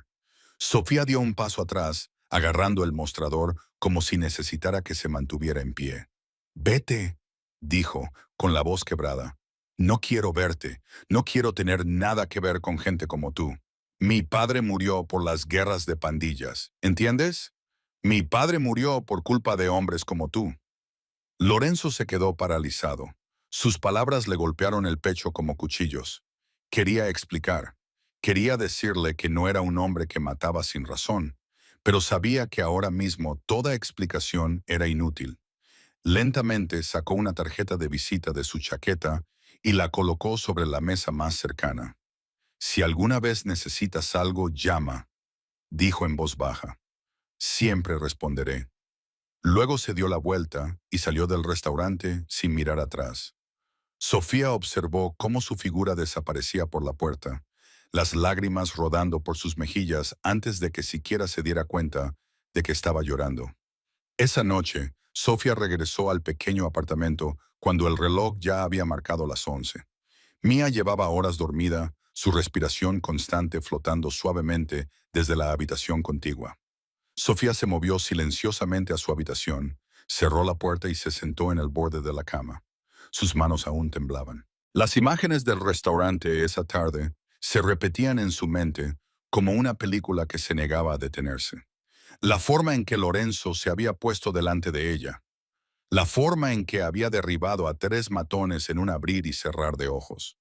Sofía dio un paso atrás, agarrando el mostrador como si necesitara que se mantuviera en pie. «Vete», dijo, con la voz quebrada. «No quiero verte, no quiero tener nada que ver con gente como tú. Mi padre murió por las guerras de pandillas, ¿entiendes? Mi padre murió por culpa de hombres como tú». Lorenzo se quedó paralizado. Sus palabras le golpearon el pecho como cuchillos. Quería explicar. Quería decirle que no era un hombre que mataba sin razón, pero sabía que ahora mismo toda explicación era inútil. Lentamente sacó una tarjeta de visita de su chaqueta y la colocó sobre la mesa más cercana. «Si alguna vez necesitas algo, llama», dijo en voz baja. «Siempre responderé». Luego se dio la vuelta y salió del restaurante sin mirar atrás. Sofía observó cómo su figura desaparecía por la puerta, las lágrimas rodando por sus mejillas antes de que siquiera se diera cuenta de que estaba llorando. Esa noche, Sofía regresó al pequeño apartamento cuando el reloj ya había marcado las 11. Mía llevaba horas dormida, su respiración constante flotando suavemente desde la habitación contigua. Sofía se movió silenciosamente a su habitación, cerró la puerta y se sentó en el borde de la cama. Sus manos aún temblaban. Las imágenes del restaurante esa tarde se repetían en su mente como una película que se negaba a detenerse. La forma en que Lorenzo se había puesto delante de ella. La forma en que había derribado a tres matones en un abrir y cerrar de ojos.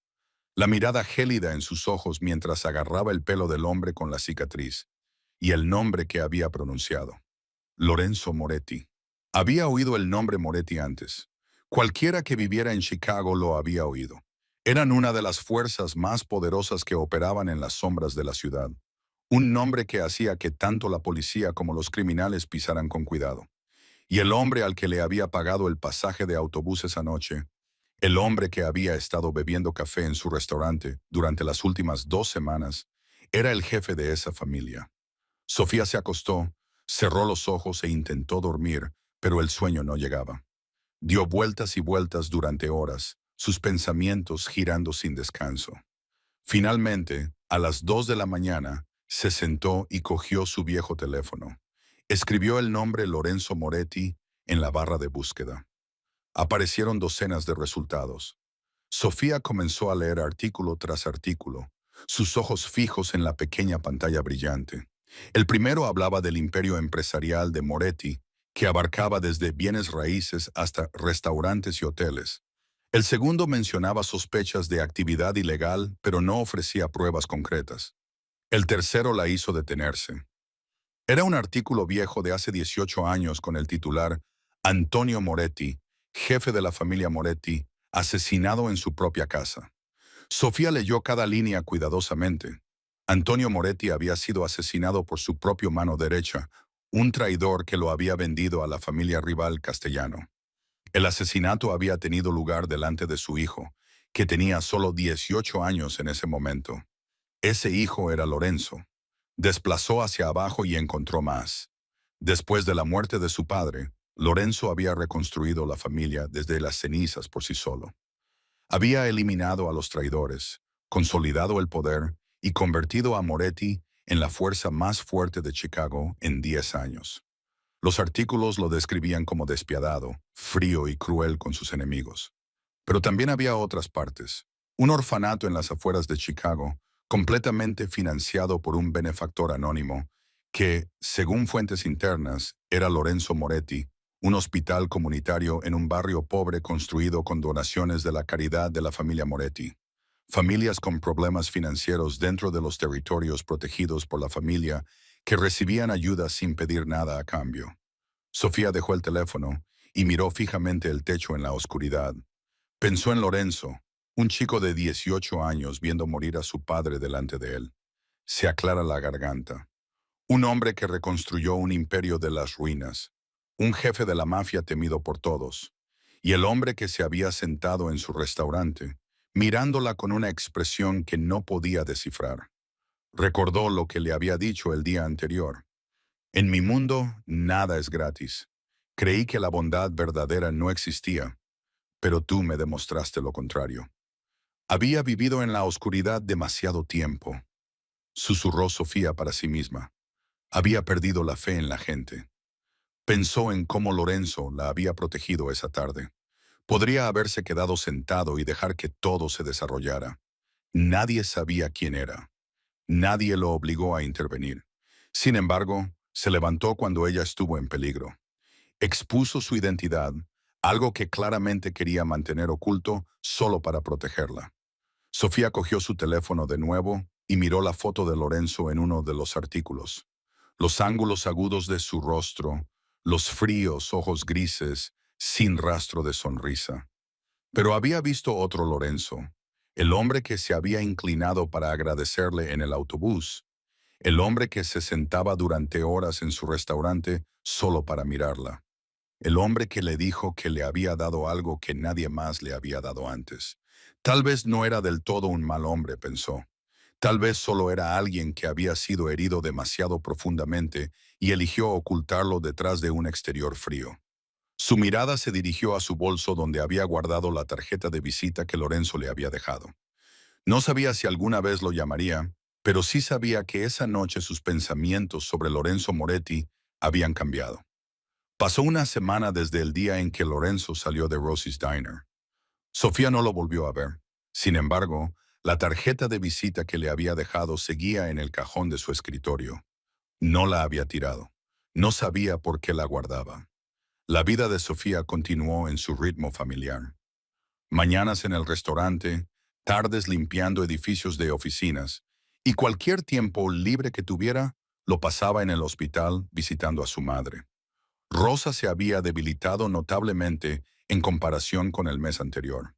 la mirada gélida en sus ojos mientras agarraba el pelo del hombre con la cicatriz, y el nombre que había pronunciado. Lorenzo Moretti. Había oído el nombre Moretti antes. Cualquiera que viviera en Chicago lo había oído. Eran una de las fuerzas más poderosas que operaban en las sombras de la ciudad. Un nombre que hacía que tanto la policía como los criminales pisaran con cuidado. Y el hombre al que le había pagado el pasaje de autobús esa noche, el hombre que había estado bebiendo café en su restaurante durante las últimas 2 semanas, era el jefe de esa familia. Sofía se acostó, cerró los ojos e intentó dormir, pero el sueño no llegaba. Dio vueltas y vueltas durante horas, sus pensamientos girando sin descanso. Finalmente, a las 2 de la mañana, se sentó y cogió su viejo teléfono. Escribió el nombre Lorenzo Moretti en la barra de búsqueda. Aparecieron docenas de resultados. Sofía comenzó a leer artículo tras artículo, sus ojos fijos en la pequeña pantalla brillante. El primero hablaba del imperio empresarial de Moretti, que abarcaba desde bienes raíces hasta restaurantes y hoteles. El segundo mencionaba sospechas de actividad ilegal, pero no ofrecía pruebas concretas. El tercero la hizo detenerse. Era un artículo viejo de hace 18 años con el titular Antonio Moretti, jefe de la familia Moretti, asesinado en su propia casa. Sofía leyó cada línea cuidadosamente. Antonio Moretti había sido asesinado por su propio mano derecha, un traidor que lo había vendido a la familia rival Castellano. El asesinato había tenido lugar delante de su hijo, que tenía solo 18 años en ese momento. Ese hijo era Lorenzo. Desplazó hacia abajo y encontró más. Después de la muerte de su padre, Lorenzo había reconstruido la familia desde las cenizas por sí solo. Había eliminado a los traidores, consolidado el poder y convertido a Moretti en la fuerza más fuerte de Chicago en 10 años. Los artículos lo describían como despiadado, frío y cruel con sus enemigos. Pero también había otras partes. Un orfanato en las afueras de Chicago, completamente financiado por un benefactor anónimo, que, según fuentes internas, era Lorenzo Moretti, un hospital comunitario en un barrio pobre construido con donaciones de la caridad de la familia Moretti. Familias con problemas financieros dentro de los territorios protegidos por la familia que recibían ayuda sin pedir nada a cambio. Sofía dejó el teléfono y miró fijamente el techo en la oscuridad. Pensó en Lorenzo, un chico de 18 años viendo morir a su padre delante de él. Se aclara la garganta. Un hombre que reconstruyó un imperio de las ruinas. Un jefe de la mafia temido por todos. Y el hombre que se había sentado en su restaurante, mirándola con una expresión que no podía descifrar. Recordó lo que le había dicho el día anterior. En mi mundo, nada es gratis. Creí que la bondad verdadera no existía, pero tú me demostraste lo contrario. Había vivido en la oscuridad demasiado tiempo, susurró Sofía para sí misma. Había perdido la fe en la gente. Pensó en cómo Lorenzo la había protegido esa tarde. Podría haberse quedado sentado y dejar que todo se desarrollara. Nadie sabía quién era. Nadie lo obligó a intervenir. Sin embargo, se levantó cuando ella estuvo en peligro. Expuso su identidad, algo que claramente quería mantener oculto solo para protegerla. Sofía cogió su teléfono de nuevo y miró la foto de Lorenzo en uno de los artículos. Los ángulos agudos de su rostro, los fríos ojos grises, sin rastro de sonrisa. Pero había visto otro Lorenzo, el hombre que se había inclinado para agradecerle en el autobús, el hombre que se sentaba durante horas en su restaurante solo para mirarla, el hombre que le dijo que le había dado algo que nadie más le había dado antes. Tal vez no era del todo un mal hombre, pensó. Tal vez solo era alguien que había sido herido demasiado profundamente y eligió ocultarlo detrás de un exterior frío. Su mirada se dirigió a su bolso donde había guardado la tarjeta de visita que Lorenzo le había dejado. No sabía si alguna vez lo llamaría, pero sí sabía que esa noche sus pensamientos sobre Lorenzo Moretti habían cambiado. Pasó una semana desde el día en que Lorenzo salió de Rosie's Diner. Sofía no lo volvió a ver. Sin embargo, la tarjeta de visita que le había dejado seguía en el cajón de su escritorio. No la había tirado. No sabía por qué la guardaba. La vida de Sofía continuó en su ritmo familiar. Mañanas en el restaurante, tardes limpiando edificios de oficinas, y cualquier tiempo libre que tuviera lo pasaba en el hospital visitando a su madre. Rosa se había debilitado notablemente en comparación con el mes anterior.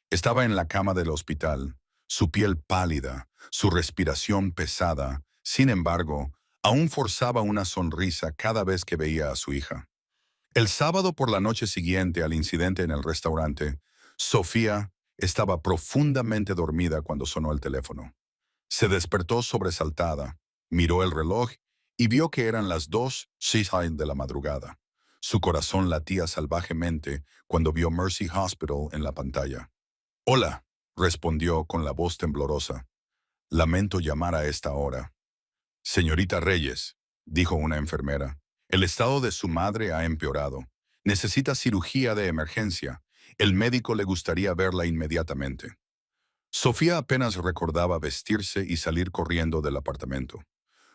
Estaba en la cama del hospital, su piel pálida, su respiración pesada. Sin embargo, aún forzaba una sonrisa cada vez que veía a su hija. El sábado por la noche siguiente al incidente en el restaurante, Sofía estaba profundamente dormida cuando sonó el teléfono. Se despertó sobresaltada, miró el reloj y vio que eran las 2:06 de la madrugada. Su corazón latía salvajemente cuando vio Mercy Hospital en la pantalla. «Hola», respondió con la voz temblorosa. «Lamento llamar a esta hora». «Señorita Reyes», dijo una enfermera, «el estado de su madre ha empeorado. Necesita cirugía de emergencia. El médico le gustaría verla inmediatamente». Sofía apenas recordaba vestirse y salir corriendo del apartamento.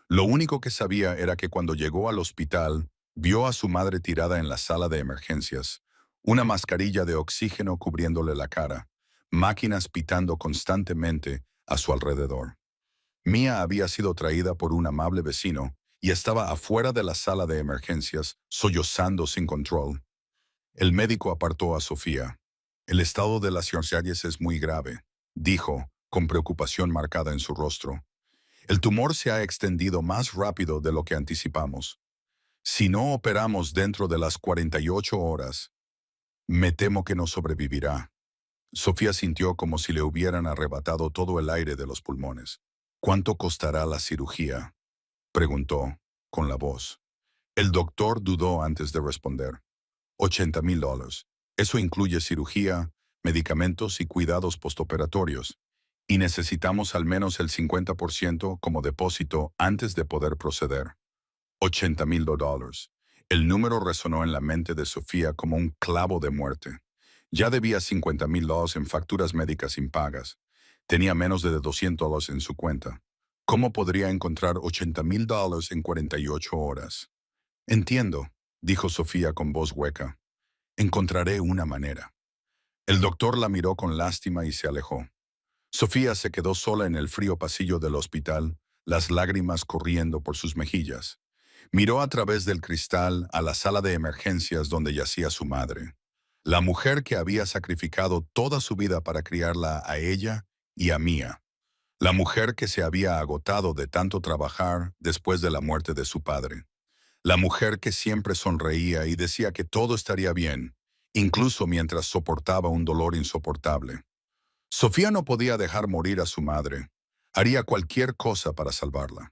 Lo único que sabía era que cuando llegó al hospital, vio a su madre tirada en la sala de emergencias, una mascarilla de oxígeno cubriéndole la cara, máquinas pitando constantemente a su alrededor. Mía había sido traída por un amable vecino y estaba afuera de la sala de emergencias, sollozando sin control. El médico apartó a Sofía. «El estado de las Reyes es muy grave», dijo, con preocupación marcada en su rostro. «El tumor se ha extendido más rápido de lo que anticipamos. Si no operamos dentro de las 48 horas, me temo que no sobrevivirá». Sofía sintió como si le hubieran arrebatado todo el aire de los pulmones. «¿Cuánto costará la cirugía?», preguntó, con la voz. El doctor dudó antes de responder. $80,000. Eso incluye cirugía, medicamentos y cuidados postoperatorios. Y necesitamos al menos el 50% como depósito antes de poder proceder. $80,000. El número resonó en la mente de Sofía como un clavo de muerte. Ya debía $50,000 en facturas médicas impagas. Tenía menos de $200 en su cuenta. ¿Cómo podría encontrar $80,000 en 48 horas? «Entiendo», dijo Sofía con voz hueca. «Encontraré una manera». El doctor la miró con lástima y se alejó. Sofía se quedó sola en el frío pasillo del hospital, las lágrimas corriendo por sus mejillas. Miró a través del cristal a la sala de emergencias donde yacía su madre, la mujer que había sacrificado toda su vida para criarla a ella y a Mía, la mujer que se había agotado de tanto trabajar después de la muerte de su padre, la mujer que siempre sonreía y decía que todo estaría bien, incluso mientras soportaba un dolor insoportable. Sofía no podía dejar morir a su madre. Haría cualquier cosa para salvarla.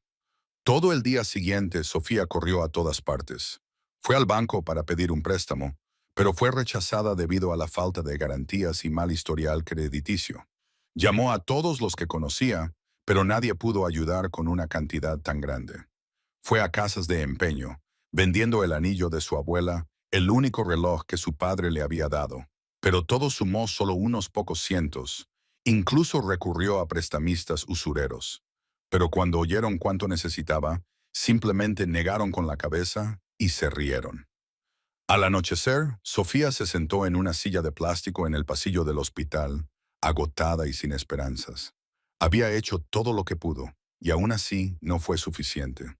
Todo el día siguiente, Sofía corrió a todas partes. Fue al banco para pedir un préstamo, pero fue rechazada debido a la falta de garantías y mal historial crediticio. Llamó a todos los que conocía, pero nadie pudo ayudar con una cantidad tan grande. Fue a casas de empeño, vendiendo el anillo de su abuela, el único reloj que su padre le había dado. Pero todo sumó solo unos pocos cientos. Incluso recurrió a prestamistas usureros. Pero cuando oyeron cuánto necesitaba, simplemente negaron con la cabeza y se rieron. Al anochecer, Sofía se sentó en una silla de plástico en el pasillo del hospital, agotada y sin esperanzas. Había hecho todo lo que pudo, y aún así no fue suficiente.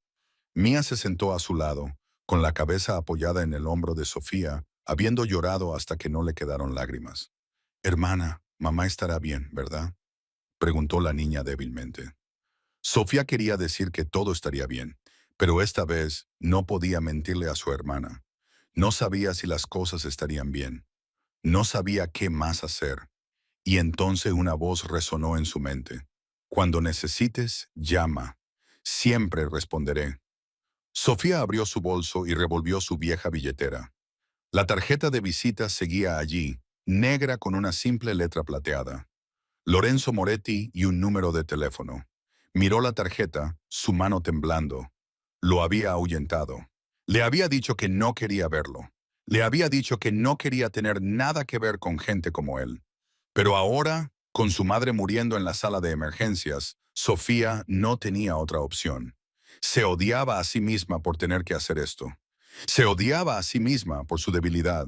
Mía se sentó a su lado, con la cabeza apoyada en el hombro de Sofía, habiendo llorado hasta que no le quedaron lágrimas. «Hermana, mamá estará bien, ¿verdad?», preguntó la niña débilmente. Sofía quería decir que todo estaría bien, pero esta vez no podía mentirle a su hermana. No sabía si las cosas estarían bien. No sabía qué más hacer. Y entonces una voz resonó en su mente. «Cuando necesites, llama. Siempre responderé». Sofía abrió su bolso y revolvió su vieja billetera. La tarjeta de visita seguía allí, negra con una simple letra plateada. Lorenzo Moretti y un número de teléfono. Miró la tarjeta, su mano temblando. Lo había ahuyentado. Le había dicho que no quería verlo. Le había dicho que no quería tener nada que ver con gente como él. Pero ahora, con su madre muriendo en la sala de emergencias, Sofía no tenía otra opción. Se odiaba a sí misma por tener que hacer esto. Se odiaba a sí misma por su debilidad.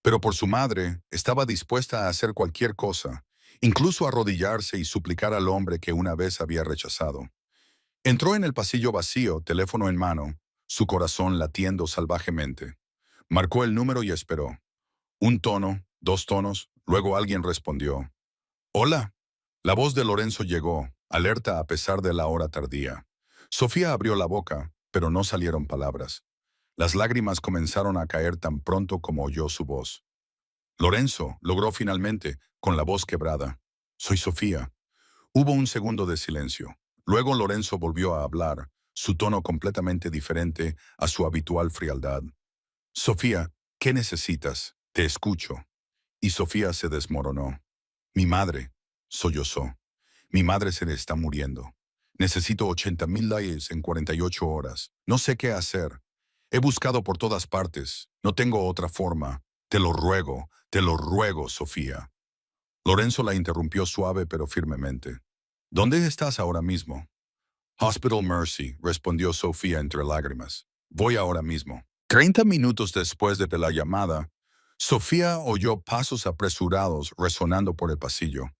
Pero por su madre estaba dispuesta a hacer cualquier cosa, incluso arrodillarse y suplicar al hombre que una vez había rechazado. Entró en el pasillo vacío, teléfono en mano, su corazón latiendo salvajemente. Marcó el número y esperó. Un tono, dos tonos, luego alguien respondió. Hola. La voz de Lorenzo llegó, alerta a pesar de la hora tardía. Sofía abrió la boca, pero no salieron palabras. Las lágrimas comenzaron a caer tan pronto como oyó su voz. Lorenzo logró finalmente, con la voz quebrada. Soy Sofía. Hubo un segundo de silencio. Luego Lorenzo volvió a hablar, su tono completamente diferente a su habitual frialdad. Sofía, ¿qué necesitas? Te escucho. Y Sofía se desmoronó. Mi madre, sollozó. Mi madre se le está muriendo. Necesito 80,000 dólares en 48 horas. No sé qué hacer. He buscado por todas partes. No tengo otra forma. Te lo ruego, Sofía. Lorenzo la interrumpió suave pero firmemente. ¿Dónde estás ahora mismo? Hospital Mercy, respondió Sofía entre lágrimas. Voy ahora mismo. 30 minutos después de la llamada, Sofía oyó pasos apresurados resonando por el pasillo.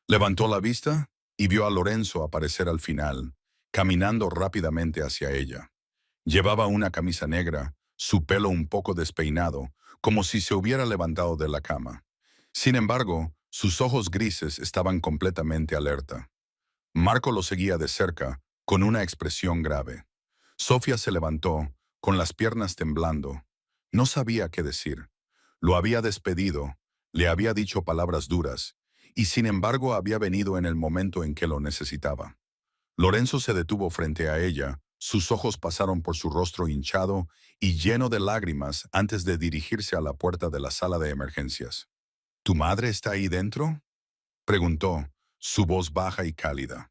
Levantó la vista y vio a Lorenzo aparecer al final, caminando rápidamente hacia ella. Llevaba una camisa negra, su pelo un poco despeinado, como si se hubiera levantado de la cama. Sin embargo, sus ojos grises estaban completamente alerta. Marco lo seguía de cerca, con una expresión grave. Sofía se levantó, con las piernas temblando. No sabía qué decir. Lo había despedido, le había dicho palabras duras, y sin embargo había venido en el momento en que lo necesitaba. Lorenzo se detuvo frente a ella, sus ojos pasaron por su rostro hinchado y lleno de lágrimas antes de dirigirse a la puerta de la sala de emergencias. ¿Tu madre está ahí dentro?, preguntó, su voz baja y cálida.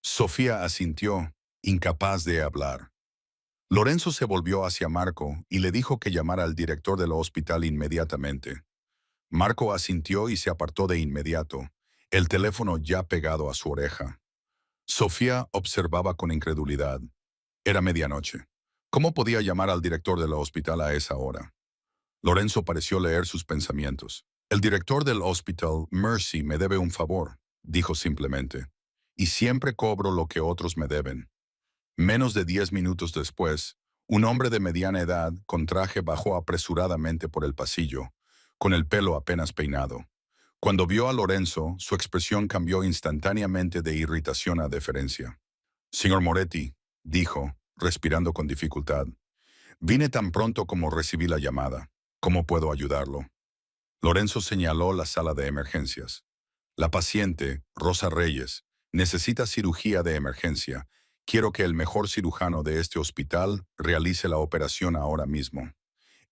Sofía asintió, incapaz de hablar. Lorenzo se volvió hacia Marco y le dijo que llamara al director del hospital inmediatamente. Marco asintió y se apartó de inmediato, el teléfono ya pegado a su oreja. Sofía observaba con incredulidad. Era medianoche. ¿Cómo podía llamar al director del hospital a esa hora? Lorenzo pareció leer sus pensamientos. El director del hospital, Mercy, me debe un favor, dijo simplemente. Y siempre cobro lo que otros me deben. Menos de 10 minutos después, un hombre de mediana edad con traje bajó apresuradamente por el pasillo, con el pelo apenas peinado. Cuando vio a Lorenzo, su expresión cambió instantáneamente de irritación a deferencia. Señor Moretti, dijo, respirando con dificultad, vine tan pronto como recibí la llamada. ¿Cómo puedo ayudarlo? Lorenzo señaló la sala de emergencias. La paciente, Rosa Reyes, necesita cirugía de emergencia. Quiero que el mejor cirujano de este hospital realice la operación ahora mismo.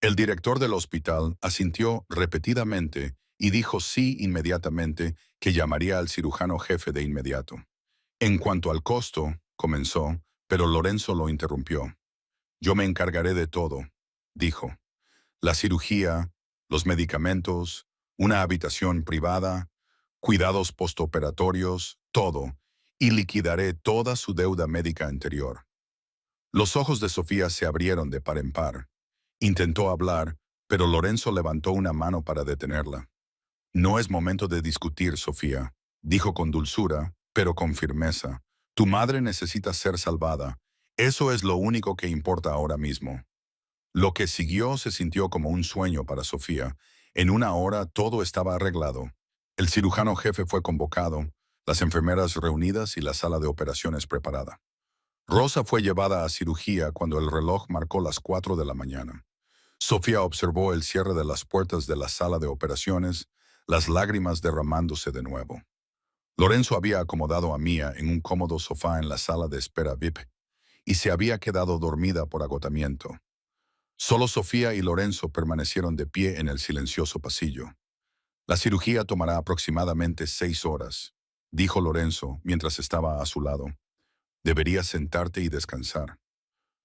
El director del hospital asintió repetidamente y dijo sí inmediatamente que llamaría al cirujano jefe de inmediato. En cuanto al costo, comenzó, pero Lorenzo lo interrumpió. Yo me encargaré de todo, dijo. La cirugía, los medicamentos, una habitación privada, cuidados postoperatorios, todo, y liquidaré toda su deuda médica anterior. Los ojos de Sofía se abrieron de par en par. Intentó hablar, pero Lorenzo levantó una mano para detenerla. No es momento de discutir, Sofía, dijo con dulzura, pero con firmeza. Tu madre necesita ser salvada. Eso es lo único que importa ahora mismo. Lo que siguió se sintió como un sueño para Sofía. En una hora todo estaba arreglado. El cirujano jefe fue convocado, las enfermeras reunidas y la sala de operaciones preparada. Rosa fue llevada a cirugía cuando el reloj marcó las 4 de la mañana. Sofía observó el cierre de las puertas de la sala de operaciones, las lágrimas derramándose de nuevo. Lorenzo había acomodado a Mía en un cómodo sofá en la sala de espera VIP y se había quedado dormida por agotamiento. Solo Sofía y Lorenzo permanecieron de pie en el silencioso pasillo. La cirugía tomará aproximadamente 6 horas, dijo Lorenzo mientras estaba a su lado. Deberías sentarte y descansar.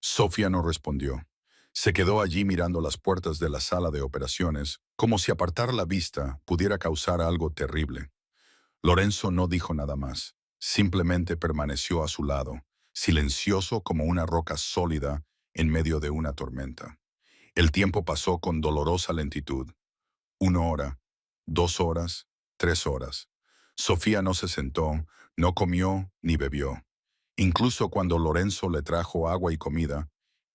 Sofía no respondió. Se quedó allí mirando las puertas de la sala de operaciones, como si apartar la vista pudiera causar algo terrible. Lorenzo no dijo nada más. Simplemente permaneció a su lado, silencioso como una roca sólida en medio de una tormenta. El tiempo pasó con dolorosa lentitud. 1 hora, 2 horas, 3 horas. Sofía no se sentó, no comió ni bebió. Incluso cuando Lorenzo le trajo agua y comida,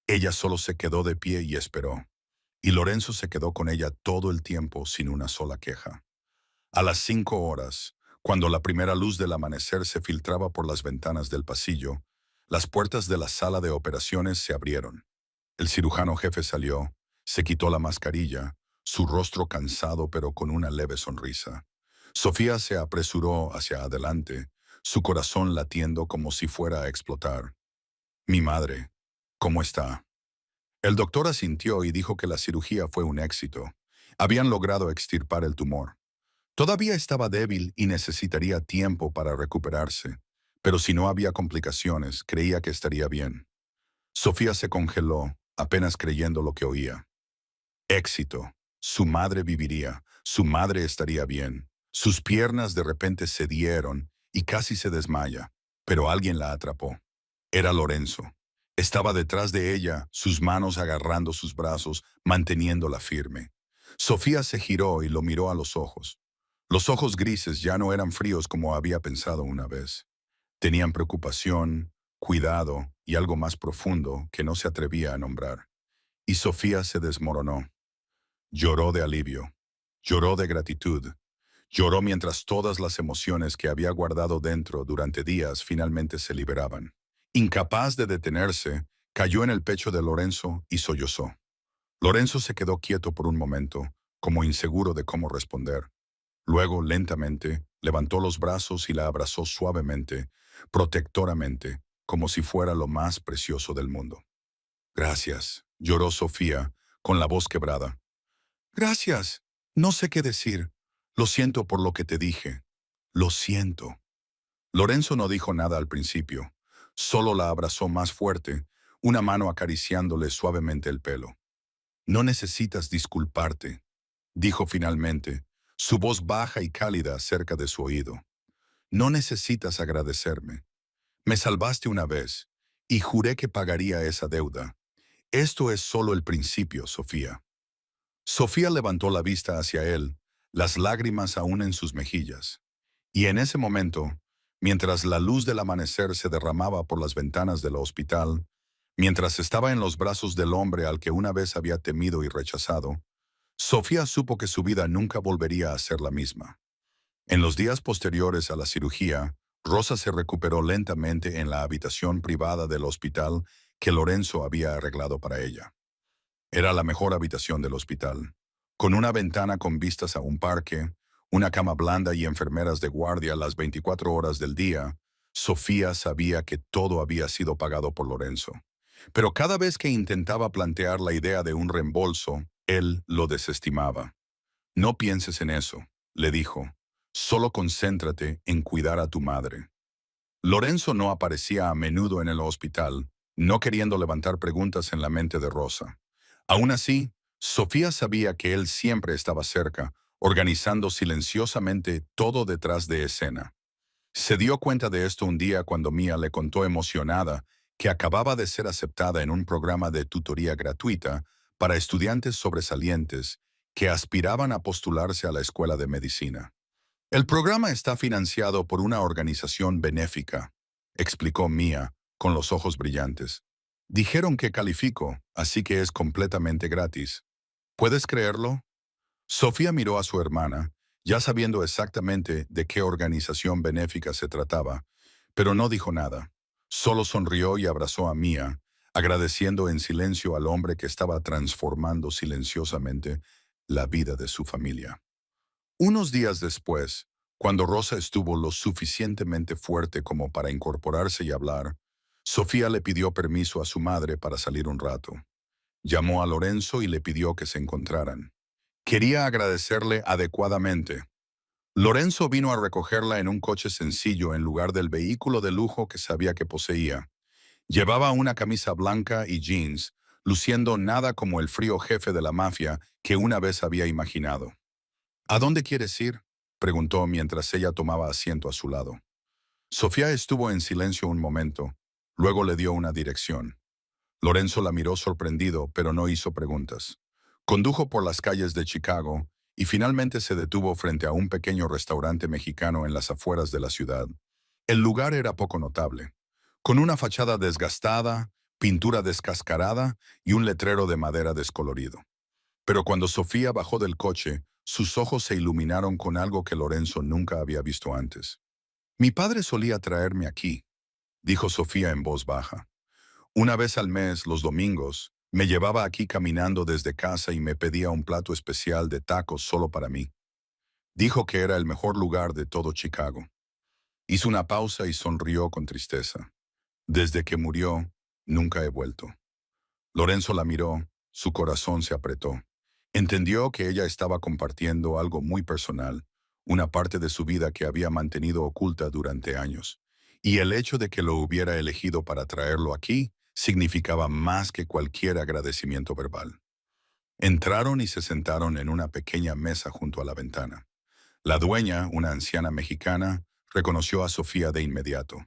ella solo se quedó de pie y esperó. Y Lorenzo se quedó con ella todo el tiempo sin una sola queja. A las 5 horas, cuando la primera luz del amanecer se filtraba por las ventanas del pasillo, las puertas de la sala de operaciones se abrieron. El cirujano jefe salió, se quitó la mascarilla, su rostro cansado pero con una leve sonrisa. Sofía se apresuró hacia adelante, su corazón latiendo como si fuera a explotar. Mi madre, ¿cómo está? El doctor asintió y dijo que la cirugía fue un éxito. Habían logrado extirpar el tumor. Todavía estaba débil y necesitaría tiempo para recuperarse, pero si no había complicaciones, creía que estaría bien. Sofía se congeló, apenas creyendo lo que oía. Éxito. Su madre viviría, su madre estaría bien. Sus piernas de repente cedieron y casi se desmaya, pero alguien la atrapó. Era Lorenzo. Estaba detrás de ella, sus manos agarrando sus brazos, manteniéndola firme. Sofía se giró y lo miró a los ojos. Los ojos grises ya no eran fríos como había pensado una vez. Tenían preocupación, cuidado y algo más profundo que no se atrevía a nombrar. Y Sofía se desmoronó. Lloró de alivio, lloró de gratitud, lloró mientras todas las emociones que había guardado dentro durante días finalmente se liberaban. Incapaz de detenerse, cayó en el pecho de Lorenzo y sollozó. Lorenzo se quedó quieto por un momento, como inseguro de cómo responder. Luego, lentamente, levantó los brazos y la abrazó suavemente, protectoramente, como si fuera lo más precioso del mundo. Gracias, lloró Sofía, con la voz quebrada. Gracias. No sé qué decir. Lo siento por lo que te dije. Lo siento. Lorenzo no dijo nada al principio. Solo la abrazó más fuerte, una mano acariciándole suavemente el pelo. No necesitas disculparte, dijo finalmente, su voz baja y cálida cerca de su oído. No necesitas agradecerme. Me salvaste una vez, y juré que pagaría esa deuda. Esto es solo el principio, Sofía. Sofía levantó la vista hacia él, las lágrimas aún en sus mejillas. Y en ese momento, mientras la luz del amanecer se derramaba por las ventanas del hospital, mientras estaba en los brazos del hombre al que una vez había temido y rechazado, Sofía supo que su vida nunca volvería a ser la misma. En los días posteriores a la cirugía, Rosa se recuperó lentamente en la habitación privada del hospital que Lorenzo había arreglado para ella. Era la mejor habitación del hospital, con una ventana con vistas a un parque, una cama blanda y enfermeras de guardia las 24 horas del día. Sofía sabía que todo había sido pagado por Lorenzo. Pero cada vez que intentaba plantear la idea de un reembolso, él lo desestimaba. No pienses en eso, le dijo. Solo concéntrate en cuidar a tu madre. Lorenzo no aparecía a menudo en el hospital, no queriendo levantar preguntas en la mente de Rosa. Aún así, Sofía sabía que él siempre estaba cerca, organizando silenciosamente todo detrás de escena. Se dio cuenta de esto un día cuando Mía le contó emocionada que acababa de ser aceptada en un programa de tutoría gratuita para estudiantes sobresalientes que aspiraban a postularse a la escuela de medicina. El programa está financiado por una organización benéfica, explicó Mía, con los ojos brillantes. Dijeron que califico, así que es completamente gratis. ¿Puedes creerlo? Sofía miró a su hermana, ya sabiendo exactamente de qué organización benéfica se trataba, pero no dijo nada. Solo sonrió y abrazó a Mía, agradeciendo en silencio al hombre que estaba transformando silenciosamente la vida de su familia. Unos días después, cuando Rosa estuvo lo suficientemente fuerte como para incorporarse y hablar, Sofía le pidió permiso a su madre para salir un rato. Llamó a Lorenzo y le pidió que se encontraran. Quería agradecerle adecuadamente. Lorenzo vino a recogerla en un coche sencillo en lugar del vehículo de lujo que sabía que poseía. Llevaba una camisa blanca y jeans, luciendo nada como el frío jefe de la mafia que una vez había imaginado. ¿A dónde quieres ir?, preguntó mientras ella tomaba asiento a su lado. Sofía estuvo en silencio un momento, luego le dio una dirección. Lorenzo la miró sorprendido, pero no hizo preguntas. Condujo por las calles de Chicago, y finalmente se detuvo frente a un pequeño restaurante mexicano en las afueras de la ciudad. El lugar era poco notable, con una fachada desgastada, pintura descascarada y un letrero de madera descolorido. Pero cuando Sofía bajó del coche, sus ojos se iluminaron con algo que Lorenzo nunca había visto antes. Mi padre solía traerme aquí, dijo Sofía en voz baja. Una vez al mes, los domingos, me llevaba aquí caminando desde casa y me pedía un plato especial de tacos solo para mí. Dijo que era el mejor lugar de todo Chicago. Hizo una pausa y sonrió con tristeza. Desde que murió, nunca he vuelto. Lorenzo la miró, su corazón se apretó. Entendió que ella estaba compartiendo algo muy personal, una parte de su vida que había mantenido oculta durante años. Y el hecho de que lo hubiera elegido para traerlo aquí significaba más que cualquier agradecimiento verbal. Entraron y se sentaron en una pequeña mesa junto a la ventana. La dueña, una anciana mexicana, reconoció a Sofía de inmediato.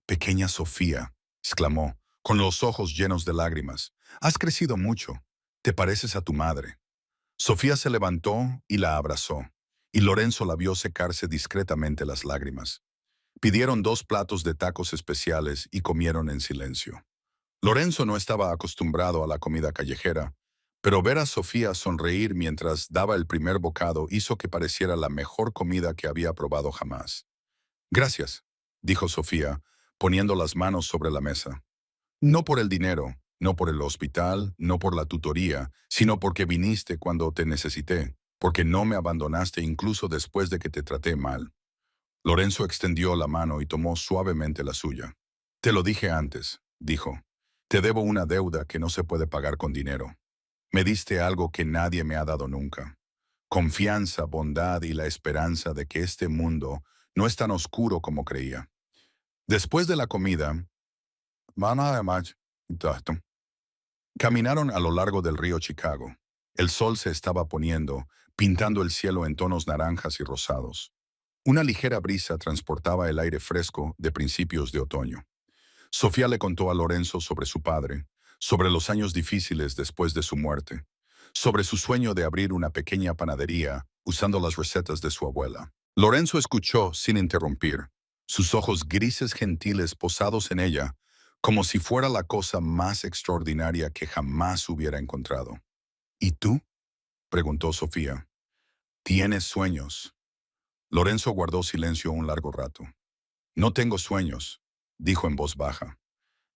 «Pequeña Sofía», exclamó, con los ojos llenos de lágrimas. «Has crecido mucho. Te pareces a tu madre». Sofía se levantó y la abrazó, y Lorenzo la vio secarse discretamente las lágrimas. Pidieron 2 platos de tacos especiales y comieron en silencio. Lorenzo no estaba acostumbrado a la comida callejera, pero ver a Sofía sonreír mientras daba el primer bocado hizo que pareciera la mejor comida que había probado jamás. «Gracias», dijo Sofía, poniendo las manos sobre la mesa. «No por el dinero, no por el hospital, no por la tutoría, sino porque viniste cuando te necesité, porque no me abandonaste incluso después de que te traté mal». Lorenzo extendió la mano y tomó suavemente la suya. «Te lo dije antes», dijo. «Te debo una deuda que no se puede pagar con dinero. Me diste algo que nadie me ha dado nunca. Confianza, bondad y la esperanza de que este mundo no es tan oscuro como creía». Después de la comida, caminaron a lo largo del río Chicago. El sol se estaba poniendo, pintando el cielo en tonos naranjas y rosados. Una ligera brisa transportaba el aire fresco de principios de otoño. Sofía le contó a Lorenzo sobre su padre, sobre los años difíciles después de su muerte, sobre su sueño de abrir una pequeña panadería usando las recetas de su abuela. Lorenzo escuchó sin interrumpir, sus ojos grises gentiles posados en ella, como si fuera la cosa más extraordinaria que jamás hubiera encontrado. «¿Y tú?», preguntó Sofía. «¿Tienes sueños?». Lorenzo guardó silencio un largo rato. «No tengo sueños», dijo en voz baja.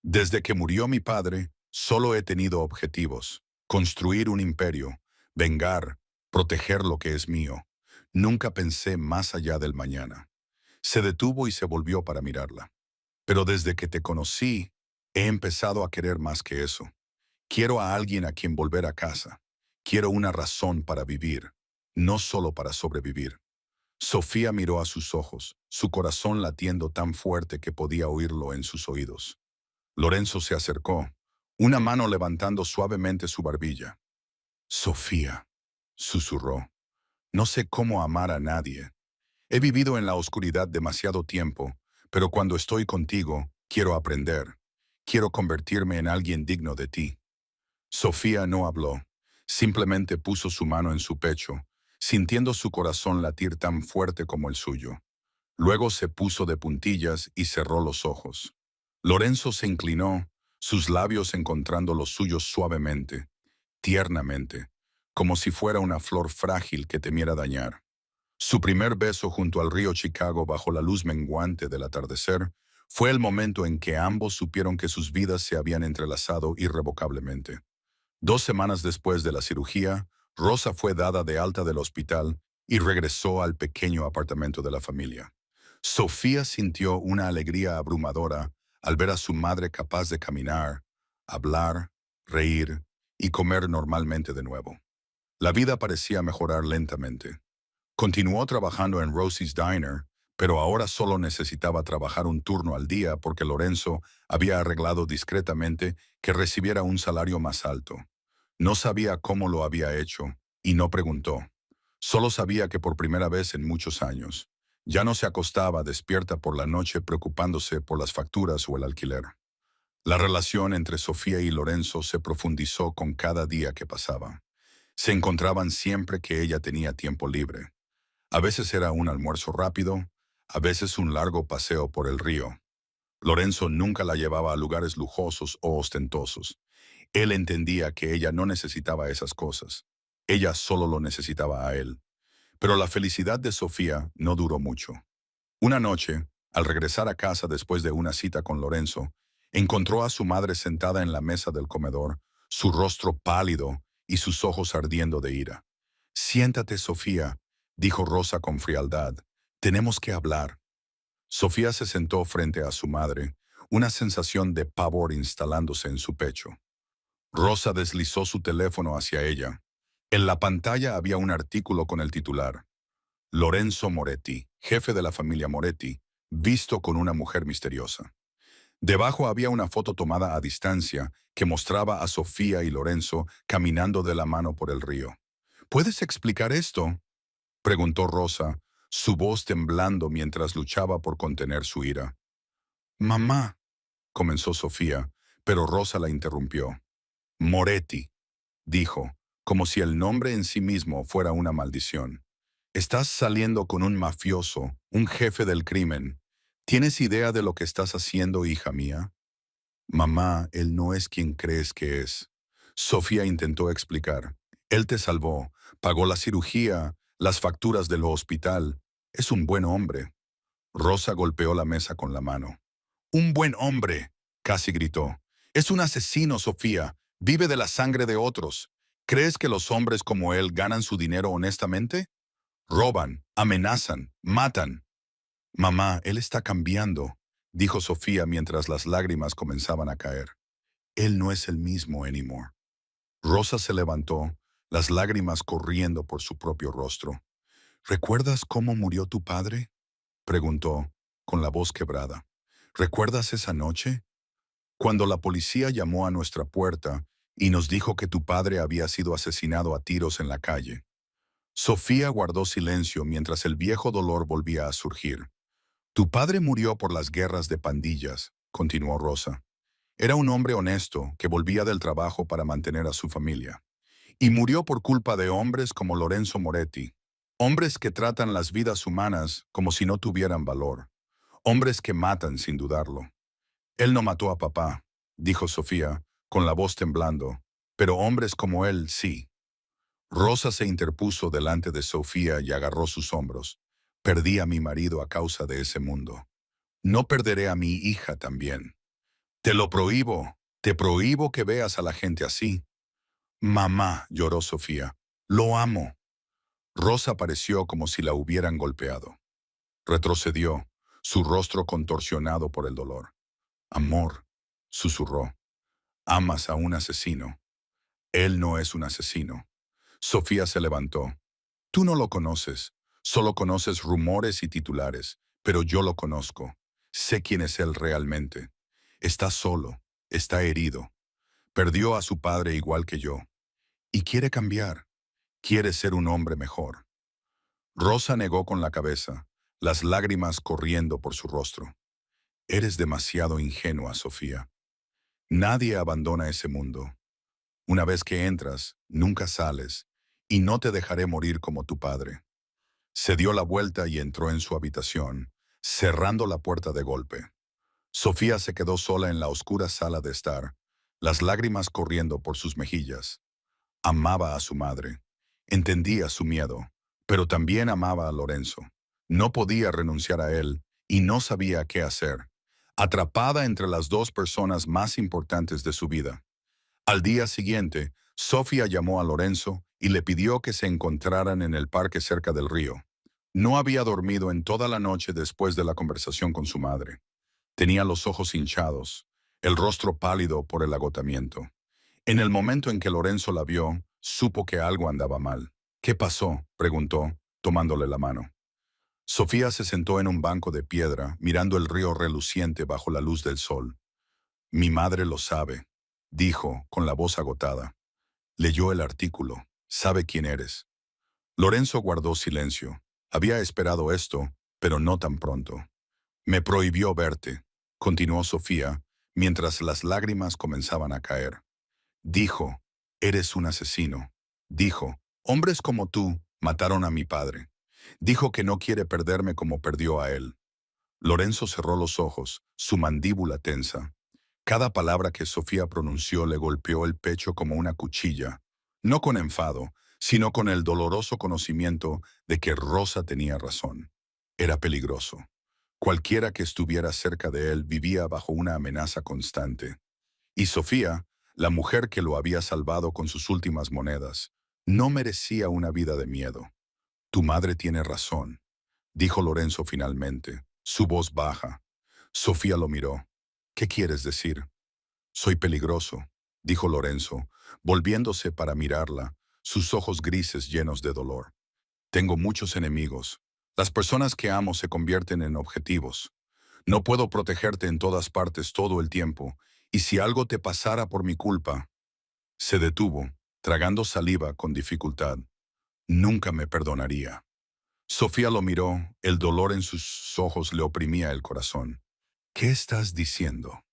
«Desde que murió mi padre, solo he tenido objetivos: construir un imperio, vengar, proteger lo que es mío. Nunca pensé más allá del mañana». Se detuvo y se volvió para mirarla. «Pero desde que te conocí, he empezado a querer más que eso. Quiero a alguien a quien volver a casa. Quiero una razón para vivir, no solo para sobrevivir». Sofía miró a sus ojos, su corazón latiendo tan fuerte que podía oírlo en sus oídos. Lorenzo se acercó, una mano levantando suavemente su barbilla. «Sofía», susurró, «no sé cómo amar a nadie. He vivido en la oscuridad demasiado tiempo, pero cuando estoy contigo, quiero aprender. Quiero convertirme en alguien digno de ti». Sofía no habló, simplemente puso su mano en su pecho, sintiendo su corazón latir tan fuerte como el suyo. Luego se puso de puntillas y cerró los ojos. Lorenzo se inclinó, sus labios encontrando los suyos suavemente, tiernamente, como si fuera una flor frágil que temiera dañar. Su primer beso junto al río Chicago bajo la luz menguante del atardecer fue el momento en que ambos supieron que sus vidas se habían entrelazado irrevocablemente. 2 semanas después de la cirugía, Rosa fue dada de alta del hospital y regresó al pequeño apartamento de la familia. Sofía sintió una alegría abrumadora al ver a su madre capaz de caminar, hablar, reír y comer normalmente de nuevo. La vida parecía mejorar lentamente. Continuó trabajando en Rosie's Diner, pero ahora solo necesitaba trabajar un turno al día porque Lorenzo había arreglado discretamente que recibiera un salario más alto. No sabía cómo lo había hecho y no preguntó. Solo sabía que por primera vez en muchos años, ya no se acostaba despierta por la noche preocupándose por las facturas o el alquiler. La relación entre Sofía y Lorenzo se profundizó con cada día que pasaba. Se encontraban siempre que ella tenía tiempo libre. A veces era un almuerzo rápido, a veces un largo paseo por el río. Lorenzo nunca la llevaba a lugares lujosos o ostentosos. Él entendía que ella no necesitaba esas cosas. Ella solo lo necesitaba a él. Pero la felicidad de Sofía no duró mucho. Una noche, al regresar a casa después de una cita con Lorenzo, encontró a su madre sentada en la mesa del comedor, su rostro pálido y sus ojos ardiendo de ira. «Siéntate, Sofía», dijo Rosa con frialdad. «Tenemos que hablar». Sofía se sentó frente a su madre, una sensación de pavor instalándose en su pecho. Rosa deslizó su teléfono hacia ella. En la pantalla había un artículo con el titular: Lorenzo Moretti, jefe de la familia Moretti, visto con una mujer misteriosa. Debajo había una foto tomada a distancia que mostraba a Sofía y Lorenzo caminando de la mano por el río. ¿Puedes explicar esto?, preguntó Rosa, su voz temblando mientras luchaba por contener su ira. «Mamá», comenzó Sofía, pero Rosa la interrumpió. «Moretti», dijo, como si el nombre en sí mismo fuera una maldición. «Estás saliendo con un mafioso, un jefe del crimen. ¿Tienes idea de lo que estás haciendo, hija mía?» «Mamá, él no es quien crees que es». Sofía intentó explicar. «Él te salvó, pagó la cirugía, las facturas del hospital. Es un buen hombre». Rosa golpeó la mesa con la mano. «¡Un buen hombre!», casi gritó. «Es un asesino, Sofía. Vive de la sangre de otros. ¿Crees que los hombres como él ganan su dinero honestamente? Roban, amenazan, matan». «Mamá, él está cambiando», dijo Sofía mientras las lágrimas comenzaban a caer. «Él no es el mismo anymore». Rosa se levantó, las lágrimas corriendo por su propio rostro. «¿Recuerdas cómo murió tu padre?», preguntó, con la voz quebrada. «¿Recuerdas esa noche? Cuando la policía llamó a nuestra puerta y nos dijo que tu padre había sido asesinado a tiros en la calle». Sofía guardó silencio mientras el viejo dolor volvía a surgir. «Tu padre murió por las guerras de pandillas», continuó Rosa. «Era un hombre honesto que volvía del trabajo para mantener a su familia. Y murió por culpa de hombres como Lorenzo Moretti. Hombres que tratan las vidas humanas como si no tuvieran valor. Hombres que matan sin dudarlo». «Él no mató a papá», dijo Sofía, con la voz temblando. «Pero hombres como él, sí». Rosa se interpuso delante de Sofía y agarró sus hombros. «Perdí a mi marido a causa de ese mundo. No perderé a mi hija también. Te lo prohíbo. Te prohíbo que veas a la gente así». «Mamá», lloró Sofía. «Lo amo». Rosa pareció como si la hubieran golpeado. Retrocedió, su rostro contorsionado por el dolor. «Amor», susurró. «Amas a un asesino. Él no es un asesino». Sofía se levantó. «Tú no lo conoces. Solo conoces rumores y titulares. Pero yo lo conozco. Sé quién es él realmente. Está solo. Está herido. Perdió a su padre igual que yo. Y quiere cambiar. Quiere ser un hombre mejor». Rosa negó con la cabeza, las lágrimas corriendo por su rostro. «Eres demasiado ingenua, Sofía. Nadie abandona ese mundo. Una vez que entras, nunca sales, y no te dejaré morir como tu padre». Se dio la vuelta y entró en su habitación, cerrando la puerta de golpe. Sofía se quedó sola en la oscura sala de estar, las lágrimas corriendo por sus mejillas. Amaba a su madre. Entendía su miedo, pero también amaba a Lorenzo. No podía renunciar a él y no sabía qué hacer, atrapada entre las dos personas más importantes de su vida. Al día siguiente, Sofía llamó a Lorenzo y le pidió que se encontraran en el parque cerca del río. No había dormido en toda la noche después de la conversación con su madre. Tenía los ojos hinchados, el rostro pálido por el agotamiento. En el momento en que Lorenzo la vio, supo que algo andaba mal. «¿Qué pasó?», preguntó, tomándole la mano. Sofía se sentó en un banco de piedra, mirando el río reluciente bajo la luz del sol. «Mi madre lo sabe», dijo, con la voz agotada. «Leyó el artículo. Sabe quién eres». Lorenzo guardó silencio. Había esperado esto, pero no tan pronto. «Me prohibió verte», continuó Sofía, mientras las lágrimas comenzaban a caer. «Dijo, eres un asesino. Dijo, hombres como tú mataron a mi padre. Dijo que no quiere perderme como perdió a él. Lorenzo cerró los ojos, su mandíbula tensa. Cada palabra que Sofía pronunció le golpeó el pecho como una cuchilla, no con enfado, sino con el doloroso conocimiento de que Rosa tenía razón. Era peligroso. Cualquiera que estuviera cerca de él vivía bajo una amenaza constante. Y Sofía, la mujer que lo había salvado con sus últimas monedas, no merecía una vida de miedo. Tu madre tiene razón, dijo Lorenzo finalmente, su voz baja. Sofía lo miró. ¿Qué quieres decir? Soy peligroso, dijo Lorenzo, volviéndose para mirarla, sus ojos grises llenos de dolor. Tengo muchos enemigos. Las personas que amo se convierten en objetivos. No puedo protegerte en todas partes todo el tiempo, y si algo te pasara por mi culpa... Se detuvo, tragando saliva con dificultad. Nunca me perdonaría. Sofía lo miró, el dolor en sus ojos le oprimía el corazón. ¿Qué estás diciendo?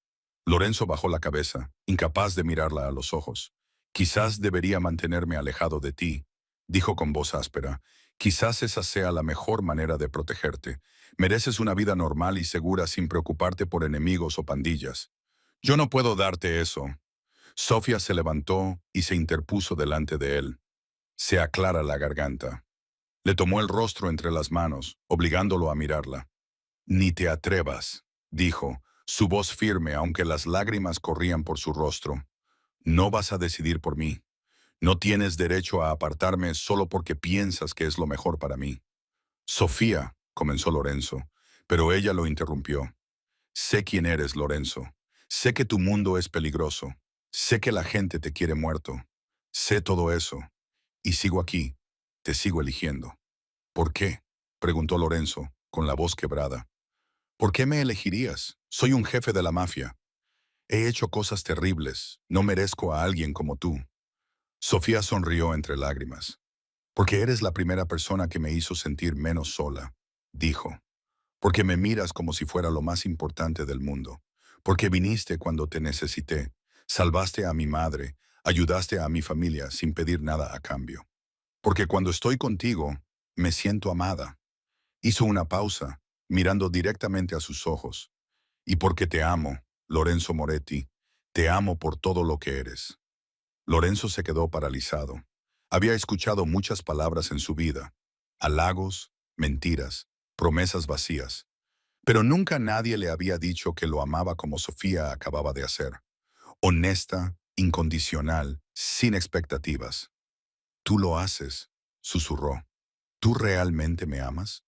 Lorenzo bajó la cabeza, incapaz de mirarla a los ojos. Quizás debería mantenerme alejado de ti, dijo con voz áspera. Quizás esa sea la mejor manera de protegerte. Mereces una vida normal y segura sin preocuparte por enemigos o pandillas. Yo no puedo darte eso. Sofía se levantó y se interpuso delante de él. Se aclara la garganta. Le tomó el rostro entre las manos, obligándolo a mirarla. Ni te atrevas, dijo, su voz firme aunque las lágrimas corrían por su rostro. No vas a decidir por mí. No tienes derecho a apartarme solo porque piensas que es lo mejor para mí. Sofía, comenzó Lorenzo, pero ella lo interrumpió. Sé quién eres, Lorenzo. Sé que tu mundo es peligroso. Sé que la gente te quiere muerto. Sé todo eso. Y sigo aquí. Te sigo eligiendo. ¿Por qué? Preguntó Lorenzo, con la voz quebrada. ¿Por qué me elegirías? Soy un jefe de la mafia. He hecho cosas terribles. No merezco a alguien como tú. Sofía sonrió entre lágrimas. Porque eres la primera persona que me hizo sentir menos sola, dijo. Porque me miras como si fuera lo más importante del mundo. Porque viniste cuando te necesité. Salvaste a mi madre. Ayudaste a mi familia sin pedir nada a cambio. Porque cuando estoy contigo, me siento amada. Hizo una pausa, mirando directamente a sus ojos. Y porque te amo, Lorenzo Moretti, te amo por todo lo que eres. Lorenzo se quedó paralizado. Había escuchado muchas palabras en su vida, halagos, mentiras, promesas vacías. Pero nunca nadie le había dicho que lo amaba como Sofía acababa de hacer. Honesta, incondicional, sin expectativas. Tú lo haces, susurró. ¿Tú realmente me amas?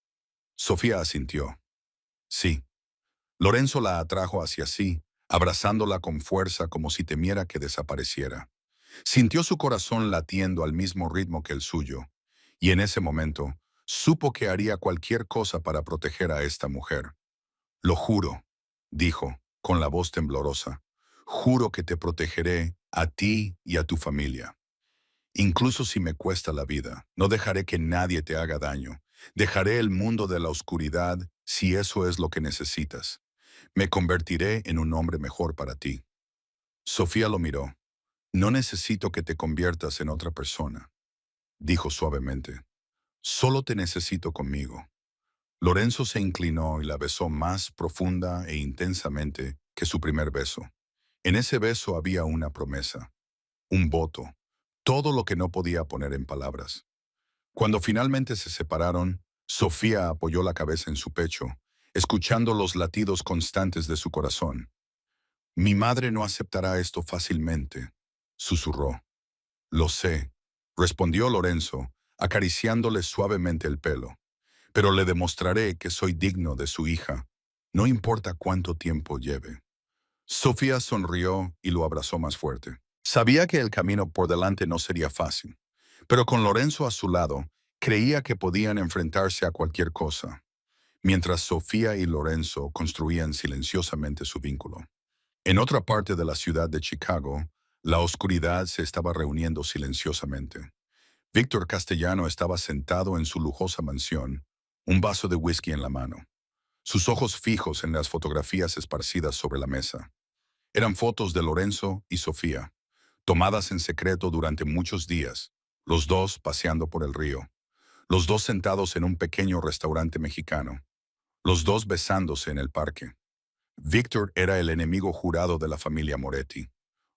Sofía asintió. Sí. Lorenzo la atrajo hacia sí, abrazándola con fuerza como si temiera que desapareciera. Sintió su corazón latiendo al mismo ritmo que el suyo, y en ese momento supo que haría cualquier cosa para proteger a esta mujer. Lo juro, dijo, con la voz temblorosa. Juro que te protegeré a ti y a tu familia. Incluso si me cuesta la vida, no dejaré que nadie te haga daño. Dejaré el mundo de la oscuridad si eso es lo que necesitas. Me convertiré en un hombre mejor para ti. Sofía lo miró. No necesito que te conviertas en otra persona, dijo suavemente. Solo te necesito conmigo. Lorenzo se inclinó y la besó más profunda e intensamente que su primer beso. En ese beso había una promesa, un voto, todo lo que no podía poner en palabras. Cuando finalmente se separaron, Sofía apoyó la cabeza en su pecho, escuchando los latidos constantes de su corazón. Mi madre no aceptará esto fácilmente, susurró. Lo sé, respondió Lorenzo, acariciándole suavemente el pelo. Pero le demostraré que soy digno de su hija, no importa cuánto tiempo lleve. Sofía sonrió y lo abrazó más fuerte. Sabía que el camino por delante no sería fácil, pero con Lorenzo a su lado, creía que podían enfrentarse a cualquier cosa, mientras Sofía y Lorenzo construían silenciosamente su vínculo. En otra parte de la ciudad de Chicago, la oscuridad se estaba reuniendo silenciosamente. Víctor Castellano estaba sentado en su lujosa mansión, un vaso de whisky en la mano, sus ojos fijos en las fotografías esparcidas sobre la mesa. Eran fotos de Lorenzo y Sofía, tomadas en secreto durante muchos días, Los dos paseando por el río. Los dos sentados en un pequeño restaurante mexicano. Los dos besándose en el parque. Víctor era el enemigo jurado de la familia Moretti.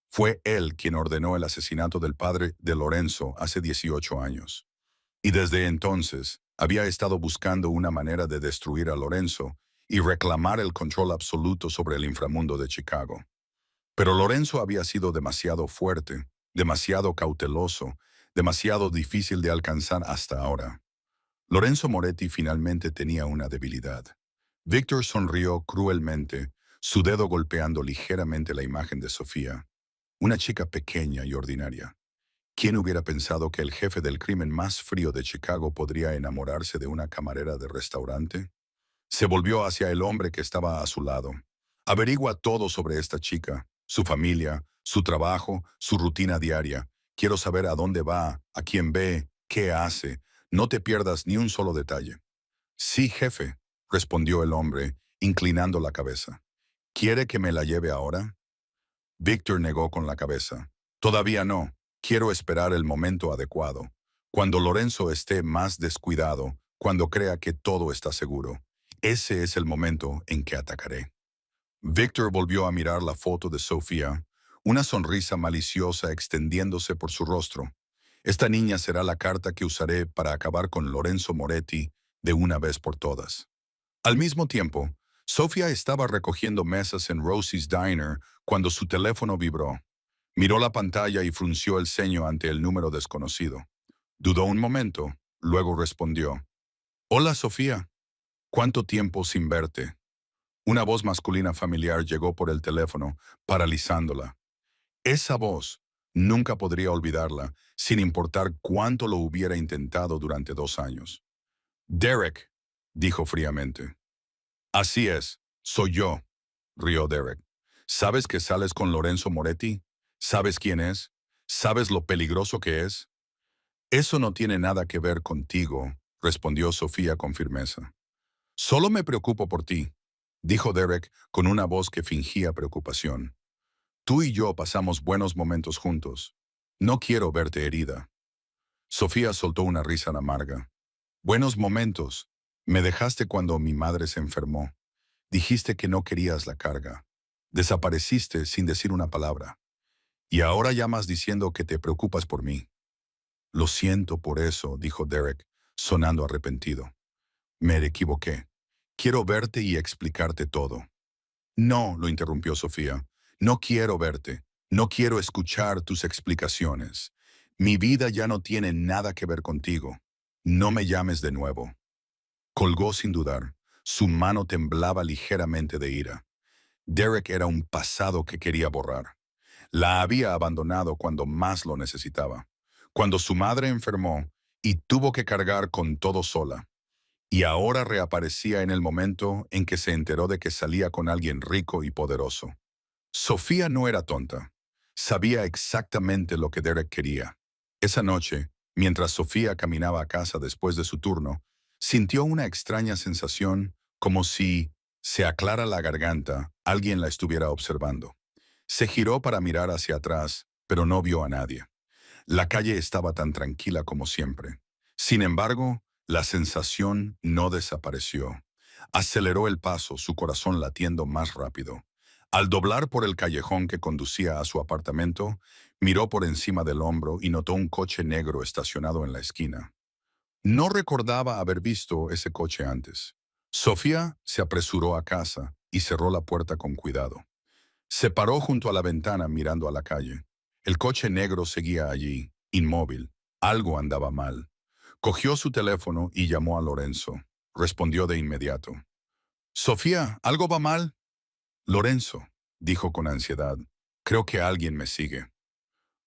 Fue él quien ordenó el asesinato del padre de Lorenzo hace 18 años. Y desde entonces había estado buscando una manera de destruir a Lorenzo y reclamar el control absoluto sobre el inframundo de Chicago. Pero Lorenzo había sido demasiado fuerte, demasiado cauteloso, demasiado difícil de alcanzar hasta ahora. Lorenzo Moretti finalmente tenía una debilidad. Víctor sonrió cruelmente, su dedo golpeando ligeramente la imagen de Sofía, una chica pequeña y ordinaria. ¿Quién hubiera pensado que el jefe del crimen más frío de Chicago podría enamorarse de una camarera de restaurante? Se volvió hacia el hombre que estaba a su lado. Averigua todo sobre esta chica, su familia, su trabajo, su rutina diaria. Quiero saber a dónde va, a quién ve, qué hace. No te pierdas ni un solo detalle. Sí, jefe, respondió el hombre, inclinando la cabeza. ¿Quiere que me la lleve ahora? Víctor negó con la cabeza. Todavía no. Quiero esperar el momento adecuado. Cuando Lorenzo esté más descuidado, cuando crea que todo está seguro. Ese es el momento en que atacaré. Víctor volvió a mirar la foto de Sofía, una sonrisa maliciosa extendiéndose por su rostro. Esta niña será la carta que usaré para acabar con Lorenzo Moretti de una vez por todas. Al mismo tiempo, Sofía estaba recogiendo mesas en Rosie's Diner cuando su teléfono vibró. Miró la pantalla y frunció el ceño ante el número desconocido. Dudó un momento, luego respondió. Hola, Sofía. ¿Cuánto tiempo sin verte? Una voz masculina familiar llegó por el teléfono, paralizándola. Esa voz, nunca podría olvidarla, sin importar cuánto lo hubiera intentado durante 2 años. Derek, dijo fríamente. Así es, soy yo, rió Derek. ¿Sabes que sales con Lorenzo Moretti? ¿Sabes quién es? ¿Sabes lo peligroso que es? Eso no tiene nada que ver contigo, respondió Sofía con firmeza. Solo me preocupo por ti, dijo Derek con una voz que fingía preocupación. Tú y yo pasamos buenos momentos juntos. No quiero verte herida. Sofía soltó una risa amarga. Buenos momentos. Me dejaste cuando mi madre se enfermó. Dijiste que no querías la carga. Desapareciste sin decir una palabra. Y ahora llamas diciendo que te preocupas por mí. Lo siento por eso, dijo Derek, sonando arrepentido. Me equivoqué. Quiero verte y explicarte todo. No, lo interrumpió Sofía. No quiero verte. No quiero escuchar tus explicaciones. Mi vida ya no tiene nada que ver contigo. No me llames de nuevo. Colgó sin dudar. Su mano temblaba ligeramente de ira. Derek era un pasado que quería borrar. La había abandonado cuando más lo necesitaba, cuando su madre enfermó y tuvo que cargar con todo sola. Y ahora reaparecía en el momento en que se enteró de que salía con alguien rico y poderoso. Sofía no era tonta. Sabía exactamente lo que Derek quería. Esa noche, mientras Sofía caminaba a casa después de su turno, sintió una extraña sensación como si se aclara la garganta, alguien la estuviera observando. Se giró para mirar hacia atrás, pero no vio a nadie. La calle estaba tan tranquila como siempre. Sin embargo, la sensación no desapareció. Aceleró el paso, su corazón latiendo más rápido. Al doblar por el callejón que conducía a su apartamento, miró por encima del hombro y notó un coche negro estacionado en la esquina. No recordaba haber visto ese coche antes. Sofía se apresuró a casa y cerró la puerta con cuidado. Se paró junto a la ventana mirando a la calle. El coche negro seguía allí, inmóvil. Algo andaba mal. Cogió su teléfono y llamó a Lorenzo. Respondió de inmediato. Sofía, ¿algo va mal? Lorenzo, dijo con ansiedad. Creo que alguien me sigue.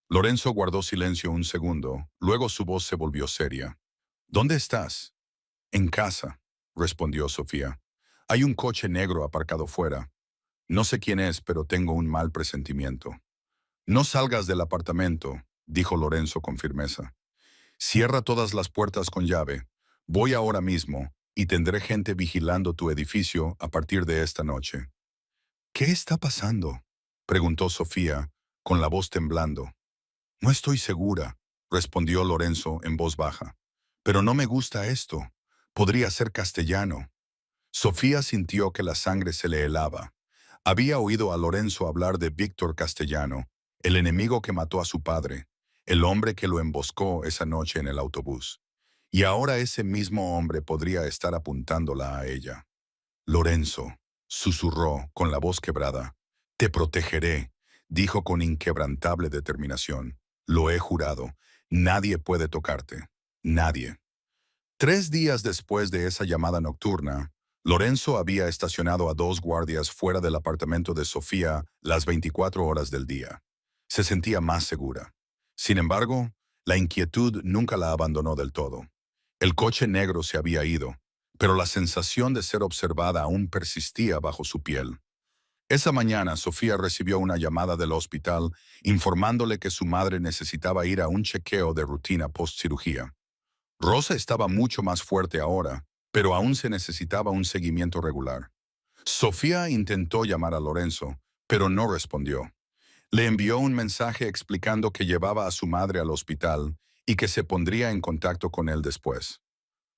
Lorenzo guardó silencio un segundo, luego su voz se volvió seria. ¿Dónde estás? En casa, respondió Sofía. Hay un coche negro aparcado fuera. No sé quién es, pero tengo un mal presentimiento. No salgas del apartamento, dijo Lorenzo con firmeza. Cierra todas las puertas con llave. Voy ahora mismo y tendré gente vigilando tu edificio a partir de esta noche. ¿Qué está pasando? Preguntó Sofía, con la voz temblando. No estoy segura. respondió Lorenzo en voz baja. Pero no me gusta esto. Podría ser castellano. Sofía sintió que la sangre se le helaba. Había oído a Lorenzo hablar de Víctor Castellano, el enemigo que mató a su padre, el hombre que lo emboscó esa noche en el autobús. Y ahora ese mismo hombre podría estar apuntándola a ella. Lorenzo, susurró con la voz quebrada. Te protegeré, dijo con inquebrantable determinación. Lo he jurado. Nadie puede tocarte. Nadie. 3 días después de esa llamada nocturna, Lorenzo había estacionado a 2 guardias fuera del apartamento de Sofía las 24 horas del día. Se sentía más segura. Sin embargo, la inquietud nunca la abandonó del todo. El coche negro se había ido, pero la sensación de ser observada aún persistía bajo su piel. Esa mañana, Sofía recibió una llamada del hospital informándole que su madre necesitaba ir a un chequeo de rutina post-cirugía. Rosa estaba mucho más fuerte ahora, pero aún se necesitaba un seguimiento regular. Sofía intentó llamar a Lorenzo, pero no respondió. Le envió un mensaje explicando que llevaba a su madre al hospital y que se pondría en contacto con él después.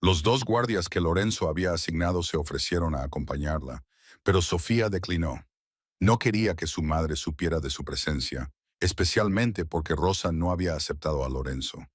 Los 2 guardias que Lorenzo había asignado se ofrecieron a acompañarla, pero Sofía declinó. No quería que su madre supiera de su presencia, especialmente porque Rosa no había aceptado a Lorenzo.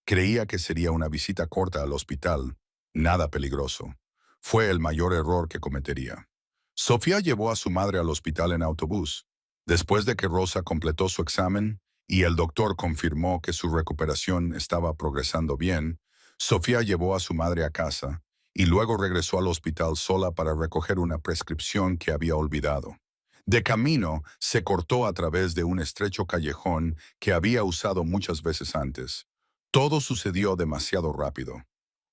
Creía que sería una visita corta al hospital, nada peligroso. Fue el mayor error que cometería. Sofía llevó a su madre al hospital en autobús. Después de que Rosa completó su examen y el doctor confirmó que su recuperación estaba progresando bien, Sofía llevó a su madre a casa y luego regresó al hospital sola para recoger una prescripción que había olvidado. De camino, se cortó a través de un estrecho callejón que había usado muchas veces antes. Todo sucedió demasiado rápido.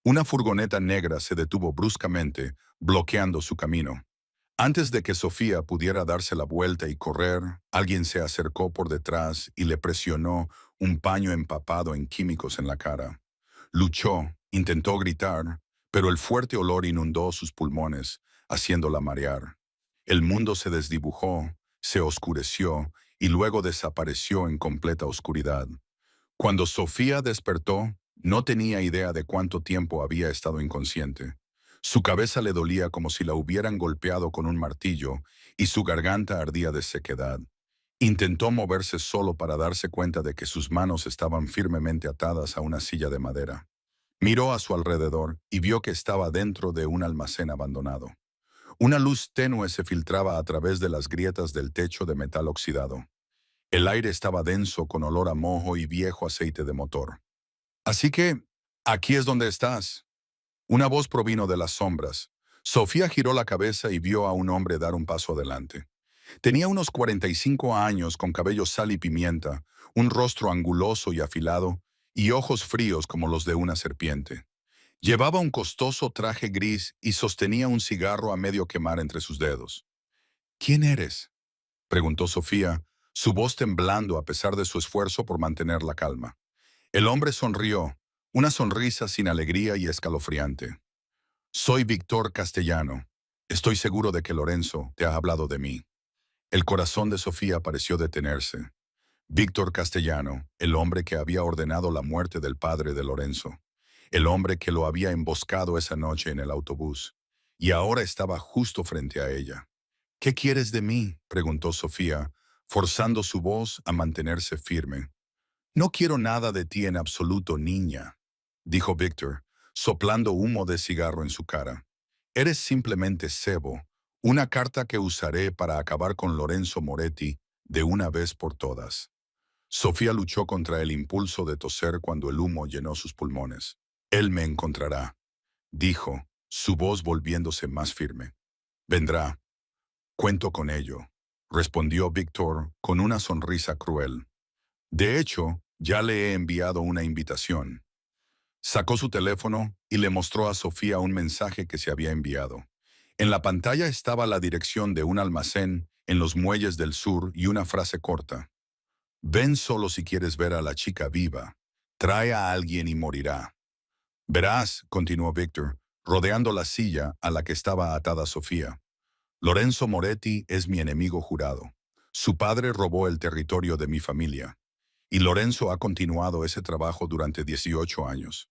Una furgoneta negra se detuvo bruscamente, bloqueando su camino. Antes de que Sofía pudiera darse la vuelta y correr, alguien se acercó por detrás y le presionó un paño empapado en químicos en la cara. Luchó, intentó gritar, pero el fuerte olor inundó sus pulmones, haciéndola marear. El mundo se desdibujó, se oscureció y luego desapareció en completa oscuridad. Cuando Sofía despertó, no tenía idea de cuánto tiempo había estado inconsciente. Su cabeza le dolía como si la hubieran golpeado con un martillo y su garganta ardía de sequedad. Intentó moverse solo para darse cuenta de que sus manos estaban firmemente atadas a una silla de madera. Miró a su alrededor y vio que estaba dentro de un almacén abandonado. Una luz tenue se filtraba a través de las grietas del techo de metal oxidado. El aire estaba denso con olor a moho y viejo aceite de motor. Así que, aquí es donde estás. Una voz provino de las sombras. Sofía giró la cabeza y vio a un hombre dar un paso adelante. Tenía unos 45 años con cabello sal y pimienta, un rostro anguloso y afilado, y ojos fríos como los de una serpiente. Llevaba un costoso traje gris y sostenía un cigarro a medio quemar entre sus dedos. ¿Quién eres?, preguntó Sofía, su voz temblando a pesar de su esfuerzo por mantener la calma. El hombre sonrió, una sonrisa sin alegría y escalofriante. Soy Víctor Castellano. Estoy seguro de que Lorenzo te ha hablado de mí. El corazón de Sofía pareció detenerse. Víctor Castellano, el hombre que había ordenado la muerte del padre de Lorenzo. El hombre que lo había emboscado esa noche en el autobús. Y ahora estaba justo frente a ella. ¿Qué quieres de mí?, preguntó Sofía, forzando su voz a mantenerse firme. No quiero nada de ti en absoluto, niña, dijo Víctor, soplando humo de cigarro en su cara. Eres simplemente cebo, una carta que usaré para acabar con Lorenzo Moretti de una vez por todas. Sofía luchó contra el impulso de toser cuando el humo llenó sus pulmones. Él me encontrará, dijo, su voz volviéndose más firme. Vendrá. Cuento con ello, respondió Víctor con una sonrisa cruel. De hecho, ya le he enviado una invitación. Sacó su teléfono y le mostró a Sofía un mensaje que se había enviado. En la pantalla estaba la dirección de un almacén en los muelles del sur y una frase corta. Ven solo si quieres ver a la chica viva. Trae a alguien y morirá. Verás, continuó Víctor, rodeando la silla a la que estaba atada Sofía. Lorenzo Moretti es mi enemigo jurado. Su padre robó el territorio de mi familia. Y Lorenzo ha continuado ese trabajo durante 18 años.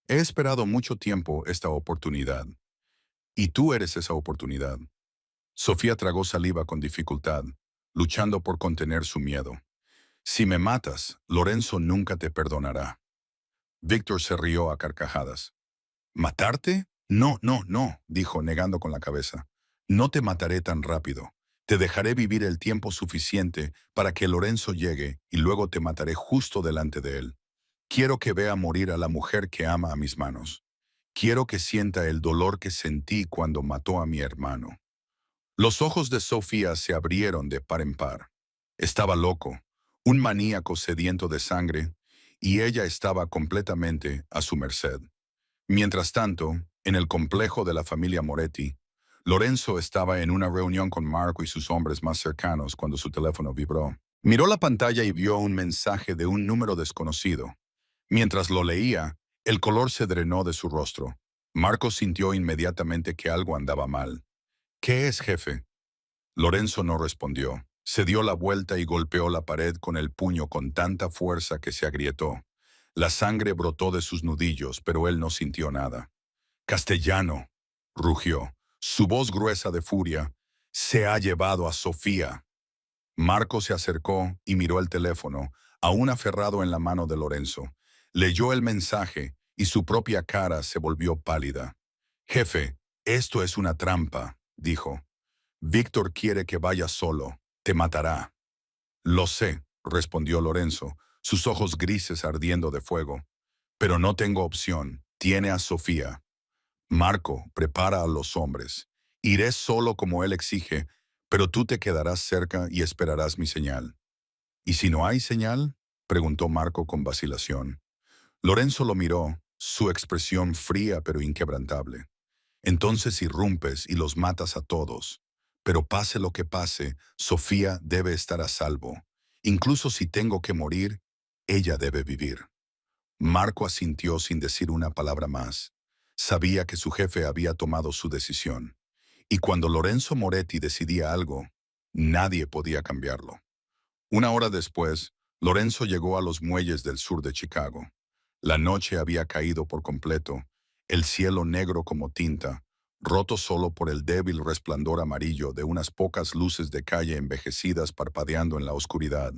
He esperado mucho tiempo esta oportunidad. Y tú eres esa oportunidad. Sofía tragó saliva con dificultad, luchando por contener su miedo. Si me matas, Lorenzo nunca te perdonará. Víctor se rió a carcajadas. ¿Matarte? No, no, no, dijo negando con la cabeza. No te mataré tan rápido. Te dejaré vivir el tiempo suficiente para que Lorenzo llegue y luego te mataré justo delante de él. Quiero que vea morir a la mujer que ama a mis manos. Quiero que sienta el dolor que sentí cuando mató a mi hermano. Los ojos de Sofía se abrieron de par en par. Estaba loco, un maníaco sediento de sangre, y ella estaba completamente a su merced. Mientras tanto, en el complejo de la familia Moretti, Lorenzo estaba en una reunión con Marco y sus hombres más cercanos cuando su teléfono vibró. Miró la pantalla y vio un mensaje de un número desconocido. Mientras lo leía, el color se drenó de su rostro. Marco sintió inmediatamente que algo andaba mal. ¿Qué es, jefe? Lorenzo no respondió. Se dio la vuelta y golpeó la pared con el puño con tanta fuerza que se agrietó. La sangre brotó de sus nudillos, pero él no sintió nada. Castellano, rugió. Su voz gruesa de furia. Se ha llevado a Sofía. Marco se acercó y miró el teléfono, aún aferrado en la mano de Lorenzo. Leyó el mensaje y su propia cara se volvió pálida. Jefe, esto es una trampa, dijo. Víctor quiere que vayas solo. Te matará. Lo sé, respondió Lorenzo, sus ojos grises ardiendo de fuego. Pero no tengo opción. Tiene a Sofía. Marco, prepara a los hombres. Iré solo como él exige, pero tú te quedarás cerca y esperarás mi señal. ¿Y si no hay señal? Preguntó Marco con vacilación. Lorenzo lo miró, su expresión fría pero inquebrantable. Entonces irrumpes y los matas a todos. Pero pase lo que pase, Sofía debe estar a salvo. Incluso si tengo que morir, ella debe vivir. Marco asintió sin decir una palabra más. Sabía que su jefe había tomado su decisión. Y cuando Lorenzo Moretti decidía algo, nadie podía cambiarlo. Una hora después, Lorenzo llegó a los muelles del sur de Chicago. La noche había caído por completo, el cielo negro como tinta, roto solo por el débil resplandor amarillo de unas pocas luces de calle envejecidas parpadeando en la oscuridad.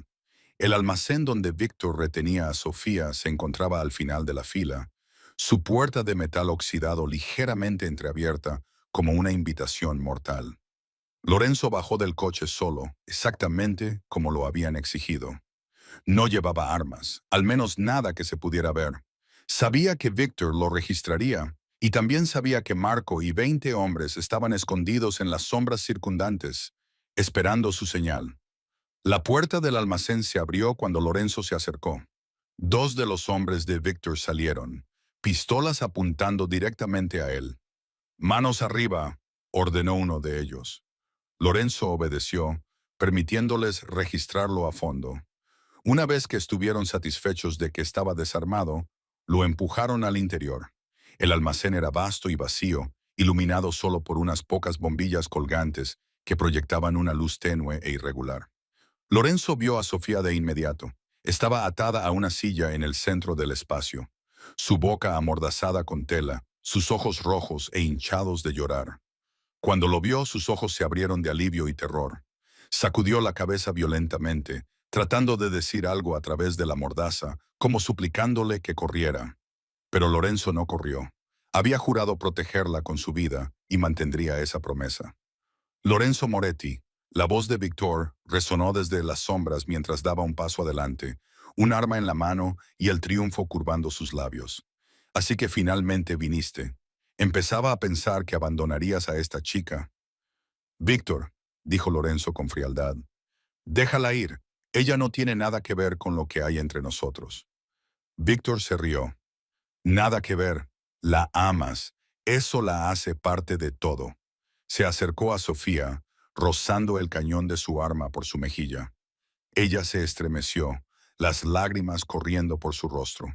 El almacén donde Víctor retenía a Sofía se encontraba al final de la fila, su puerta de metal oxidado ligeramente entreabierta como una invitación mortal. Lorenzo bajó del coche solo, exactamente como lo habían exigido. No llevaba armas, al menos nada que se pudiera ver. Sabía que Víctor lo registraría, y también sabía que Marco y 20 hombres estaban escondidos en las sombras circundantes, esperando su señal. La puerta del almacén se abrió cuando Lorenzo se acercó. Dos de los hombres de Víctor salieron, pistolas apuntando directamente a él. «Manos arriba», ordenó uno de ellos. Lorenzo obedeció, permitiéndoles registrarlo a fondo. Una vez que estuvieron satisfechos de que estaba desarmado, lo empujaron al interior. El almacén era vasto y vacío, iluminado solo por unas pocas bombillas colgantes que proyectaban una luz tenue e irregular. Lorenzo vio a Sofía de inmediato. Estaba atada a una silla en el centro del espacio, su boca amordazada con tela, sus ojos rojos e hinchados de llorar. Cuando lo vio, sus ojos se abrieron de alivio y terror. Sacudió la cabeza violentamente, tratando de decir algo a través de la mordaza, como suplicándole que corriera. Pero Lorenzo no corrió. Había jurado protegerla con su vida y mantendría esa promesa. Lorenzo Moretti, la voz de Víctor, resonó desde las sombras mientras daba un paso adelante, un arma en la mano y el triunfo curvando sus labios. Así que finalmente viniste. Empezaba a pensar que abandonarías a esta chica. Víctor, dijo Lorenzo con frialdad, déjala ir. Ella no tiene nada que ver con lo que hay entre nosotros. Víctor se rió. Nada que ver. La amas. Eso la hace parte de todo. Se acercó a Sofía, rozando el cañón de su arma por su mejilla. Ella se estremeció, las lágrimas corriendo por su rostro.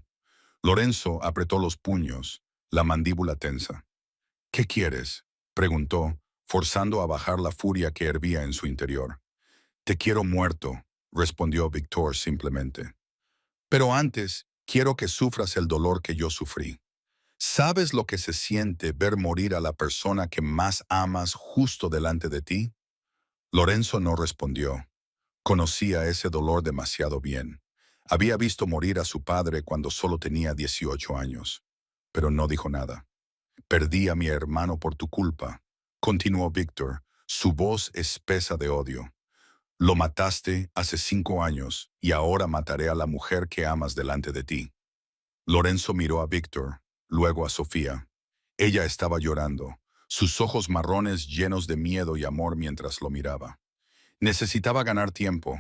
Lorenzo apretó los puños, la mandíbula tensa. «¿Qué quieres?», preguntó, forzando a bajar la furia que hervía en su interior. «Te quiero muerto», respondió Víctor simplemente. Pero antes, quiero que sufras el dolor que yo sufrí. ¿Sabes lo que se siente ver morir a la persona que más amas justo delante de ti? Lorenzo no respondió. Conocía ese dolor demasiado bien. Había visto morir a su padre cuando solo tenía 18 años. Pero no dijo nada. Perdí a mi hermano por tu culpa, continuó Víctor, su voz espesa de odio. Lo mataste hace 5 años y ahora mataré a la mujer que amas delante de ti. Lorenzo miró a Víctor, luego a Sofía. Ella estaba llorando, sus ojos marrones llenos de miedo y amor mientras lo miraba. Necesitaba ganar tiempo.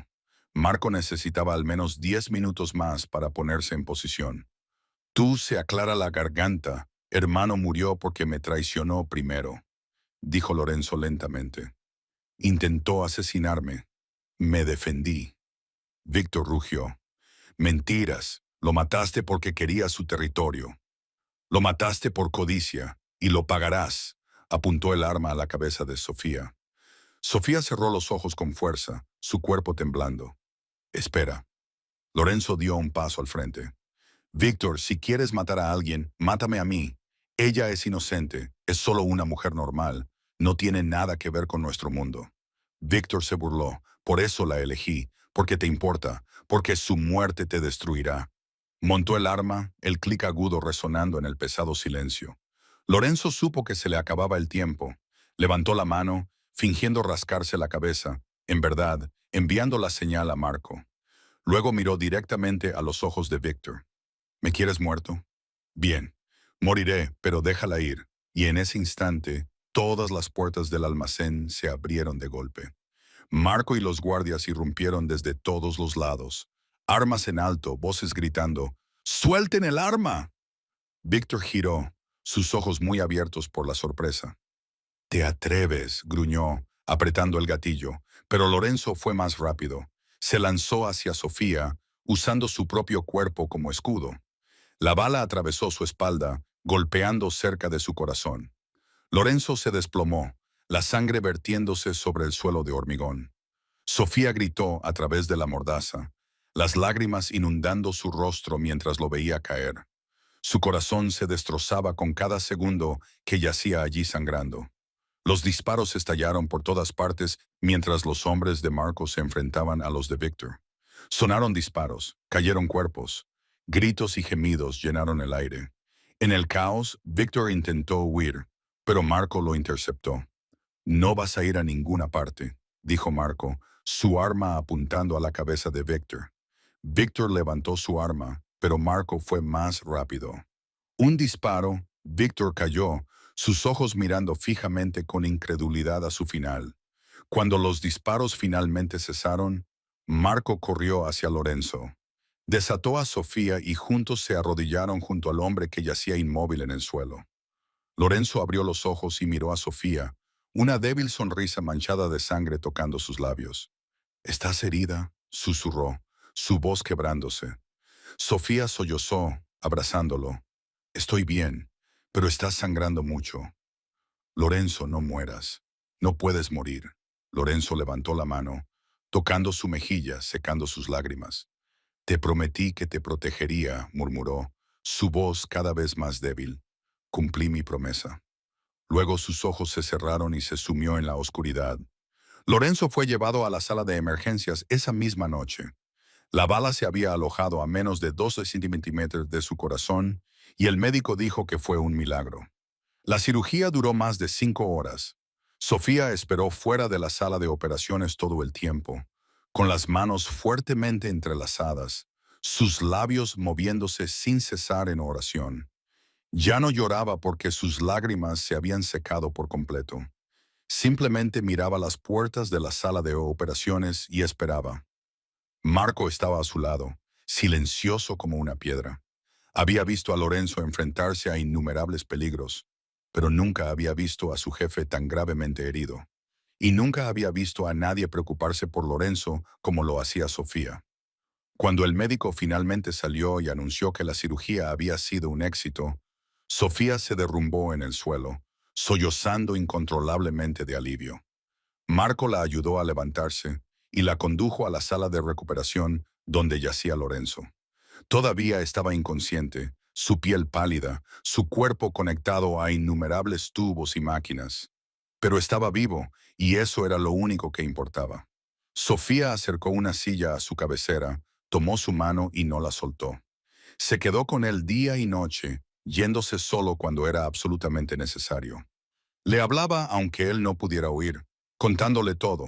Marco necesitaba al menos 10 minutos más para ponerse en posición. Tú se aclara la garganta. Hermano murió porque me traicionó primero, dijo Lorenzo lentamente. Intentó asesinarme. Me defendí. Víctor rugió. Mentiras. Lo mataste porque quería su territorio. Lo mataste por codicia, y lo pagarás. Apuntó el arma a la cabeza de Sofía. Sofía cerró los ojos con fuerza, su cuerpo temblando. Espera. Lorenzo dio un paso al frente. Víctor, si quieres matar a alguien, mátame a mí. Ella es inocente, es solo una mujer normal. No tiene nada que ver con nuestro mundo. Víctor se burló. Por eso la elegí, porque te importa, porque su muerte te destruirá. Montó el arma, el clic agudo resonando en el pesado silencio. Lorenzo supo que se le acababa el tiempo. Levantó la mano, fingiendo rascarse la cabeza, en verdad, enviando la señal a Marco. Luego miró directamente a los ojos de Víctor. ¿Me quieres muerto? Bien, moriré, pero déjala ir. Y en ese instante, todas las puertas del almacén se abrieron de golpe. Marco y los guardias irrumpieron desde todos los lados. Armas en alto, voces gritando, ¡suelten el arma! Víctor giró, sus ojos muy abiertos por la sorpresa. «Te atreves», gruñó, apretando el gatillo, pero Lorenzo fue más rápido. Se lanzó hacia Sofía, usando su propio cuerpo como escudo. La bala atravesó su espalda, golpeando cerca de su corazón. Lorenzo se desplomó, la sangre vertiéndose sobre el suelo de hormigón. Sofía gritó a través de la mordaza, las lágrimas inundando su rostro mientras lo veía caer. Su corazón se destrozaba con cada segundo que yacía allí sangrando. Los disparos estallaron por todas partes mientras los hombres de Marco se enfrentaban a los de Víctor. Sonaron disparos, cayeron cuerpos. Gritos y gemidos llenaron el aire. En el caos, Víctor intentó huir, pero Marco lo interceptó. «No vas a ir a ninguna parte», dijo Marco, su arma apuntando a la cabeza de Víctor. Víctor levantó su arma, pero Marco fue más rápido. Un disparo, Víctor cayó, sus ojos mirando fijamente con incredulidad a su final. Cuando los disparos finalmente cesaron, Marco corrió hacia Lorenzo. Desató a Sofía y juntos se arrodillaron junto al hombre que yacía inmóvil en el suelo. Lorenzo abrió los ojos y miró a Sofía, una débil sonrisa manchada de sangre tocando sus labios. «¿Estás herida?», susurró, su voz quebrándose. Sofía sollozó, abrazándolo. «Estoy bien, pero estás sangrando mucho». «Lorenzo, no mueras. No puedes morir». Lorenzo levantó la mano, tocando su mejilla, secando sus lágrimas. «Te prometí que te protegería», murmuró, su voz cada vez más débil. «Cumplí mi promesa». Luego sus ojos se cerraron y se sumió en la oscuridad. Lorenzo fue llevado a la sala de emergencias esa misma noche. La bala se había alojado a menos de 12 centímetros de su corazón y el médico dijo que fue un milagro. La cirugía duró más de 5 horas. Sofía esperó fuera de la sala de operaciones todo el tiempo, con las manos fuertemente entrelazadas, sus labios moviéndose sin cesar en oración. Ya no lloraba porque sus lágrimas se habían secado por completo. Simplemente miraba las puertas de la sala de operaciones y esperaba. Marco estaba a su lado, silencioso como una piedra. Había visto a Lorenzo enfrentarse a innumerables peligros, pero nunca había visto a su jefe tan gravemente herido. Y nunca había visto a nadie preocuparse por Lorenzo como lo hacía Sofía. Cuando el médico finalmente salió y anunció que la cirugía había sido un éxito, Sofía se derrumbó en el suelo, sollozando incontrolablemente de alivio. Marco la ayudó a levantarse y la condujo a la sala de recuperación donde yacía Lorenzo. Todavía estaba inconsciente, su piel pálida, su cuerpo conectado a innumerables tubos y máquinas. Pero estaba vivo, y eso era lo único que importaba. Sofía acercó una silla a su cabecera, tomó su mano y no la soltó. Se quedó con él día y noche, yéndose solo cuando era absolutamente necesario. Le hablaba aunque él no pudiera oír, contándole todo.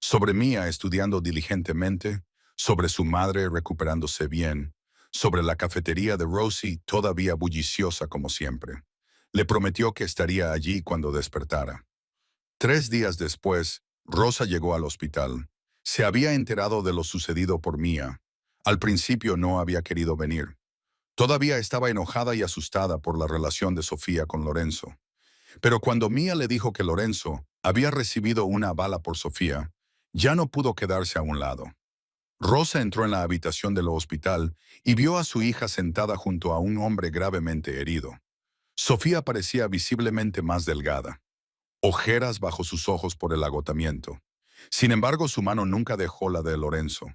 Sobre Mía estudiando diligentemente, sobre su madre recuperándose bien, sobre la cafetería de Rosie todavía bulliciosa como siempre. Le prometió que estaría allí cuando despertara. 3 días después, Rosa llegó al hospital. Se había enterado de lo sucedido por Mía. Al principio no había querido venir. Todavía estaba enojada y asustada por la relación de Sofía con Lorenzo. Pero cuando Mía le dijo que Lorenzo había recibido una bala por Sofía, ya no pudo quedarse a un lado. Rosa entró en la habitación del hospital y vio a su hija sentada junto a un hombre gravemente herido. Sofía parecía visiblemente más delgada, ojeras bajo sus ojos por el agotamiento. Sin embargo, su mano nunca dejó la de Lorenzo.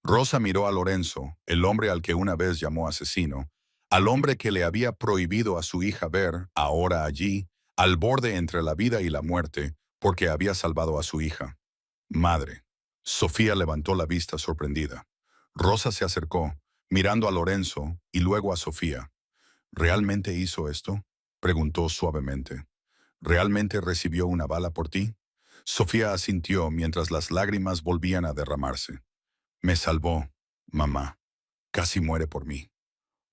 Rosa miró a Lorenzo, el hombre al que una vez llamó asesino, al hombre que le había prohibido a su hija ver, ahora allí, al borde entre la vida y la muerte, porque había salvado a su hija. Madre. Sofía levantó la vista sorprendida. Rosa se acercó, mirando a Lorenzo y luego a Sofía. ¿Realmente hizo esto? Preguntó suavemente. ¿Realmente recibió una bala por ti? Sofía asintió mientras las lágrimas volvían a derramarse. Me salvó, mamá. Casi muere por mí.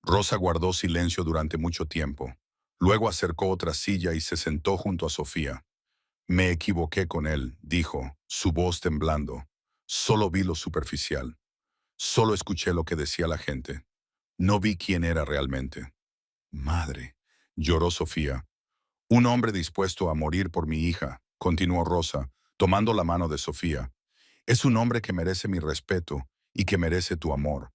Rosa guardó silencio durante mucho tiempo. Luego acercó otra silla y se sentó junto a Sofía. Me equivoqué con él, dijo, su voz temblando. Solo vi lo superficial. Solo escuché lo que decía la gente. No vi quién era realmente. Madre, lloró Sofía. Un hombre dispuesto a morir por mi hija, continuó Rosa, tomando la mano de Sofía. Es un hombre que merece mi respeto y que merece tu amor.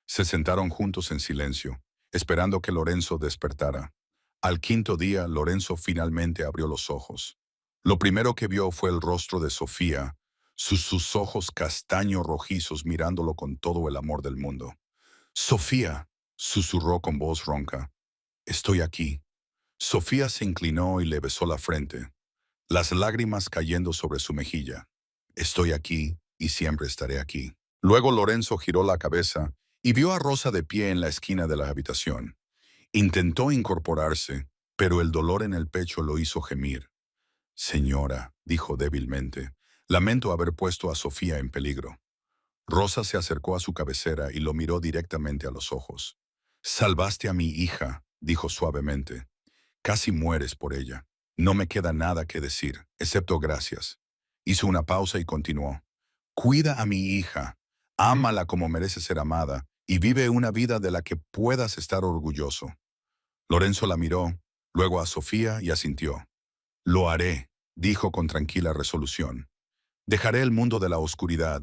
Se sentaron juntos en silencio, esperando que Lorenzo despertara. Al quinto día, Lorenzo finalmente abrió los ojos. Lo primero que vio fue el rostro de Sofía, sus ojos castaño rojizos mirándolo con todo el amor del mundo. Sofía, susurró con voz ronca, estoy aquí. Sofía se inclinó y le besó la frente, las lágrimas cayendo sobre su mejilla. Estoy aquí y siempre estaré aquí. Luego Lorenzo giró la cabeza y vio a Rosa de pie en la esquina de la habitación. Intentó incorporarse, pero el dolor en el pecho lo hizo gemir. Señora, dijo débilmente, lamento haber puesto a Sofía en peligro. Rosa se acercó a su cabecera y lo miró directamente a los ojos. Salvaste a mi hija, dijo suavemente. Casi mueres por ella. No me queda nada que decir, excepto gracias. Hizo una pausa y continuó. Cuida a mi hija, ámala como merece ser amada y vive una vida de la que puedas estar orgulloso. Lorenzo la miró, luego a Sofía y asintió. Lo haré, dijo con tranquila resolución. Dejaré el mundo de la oscuridad.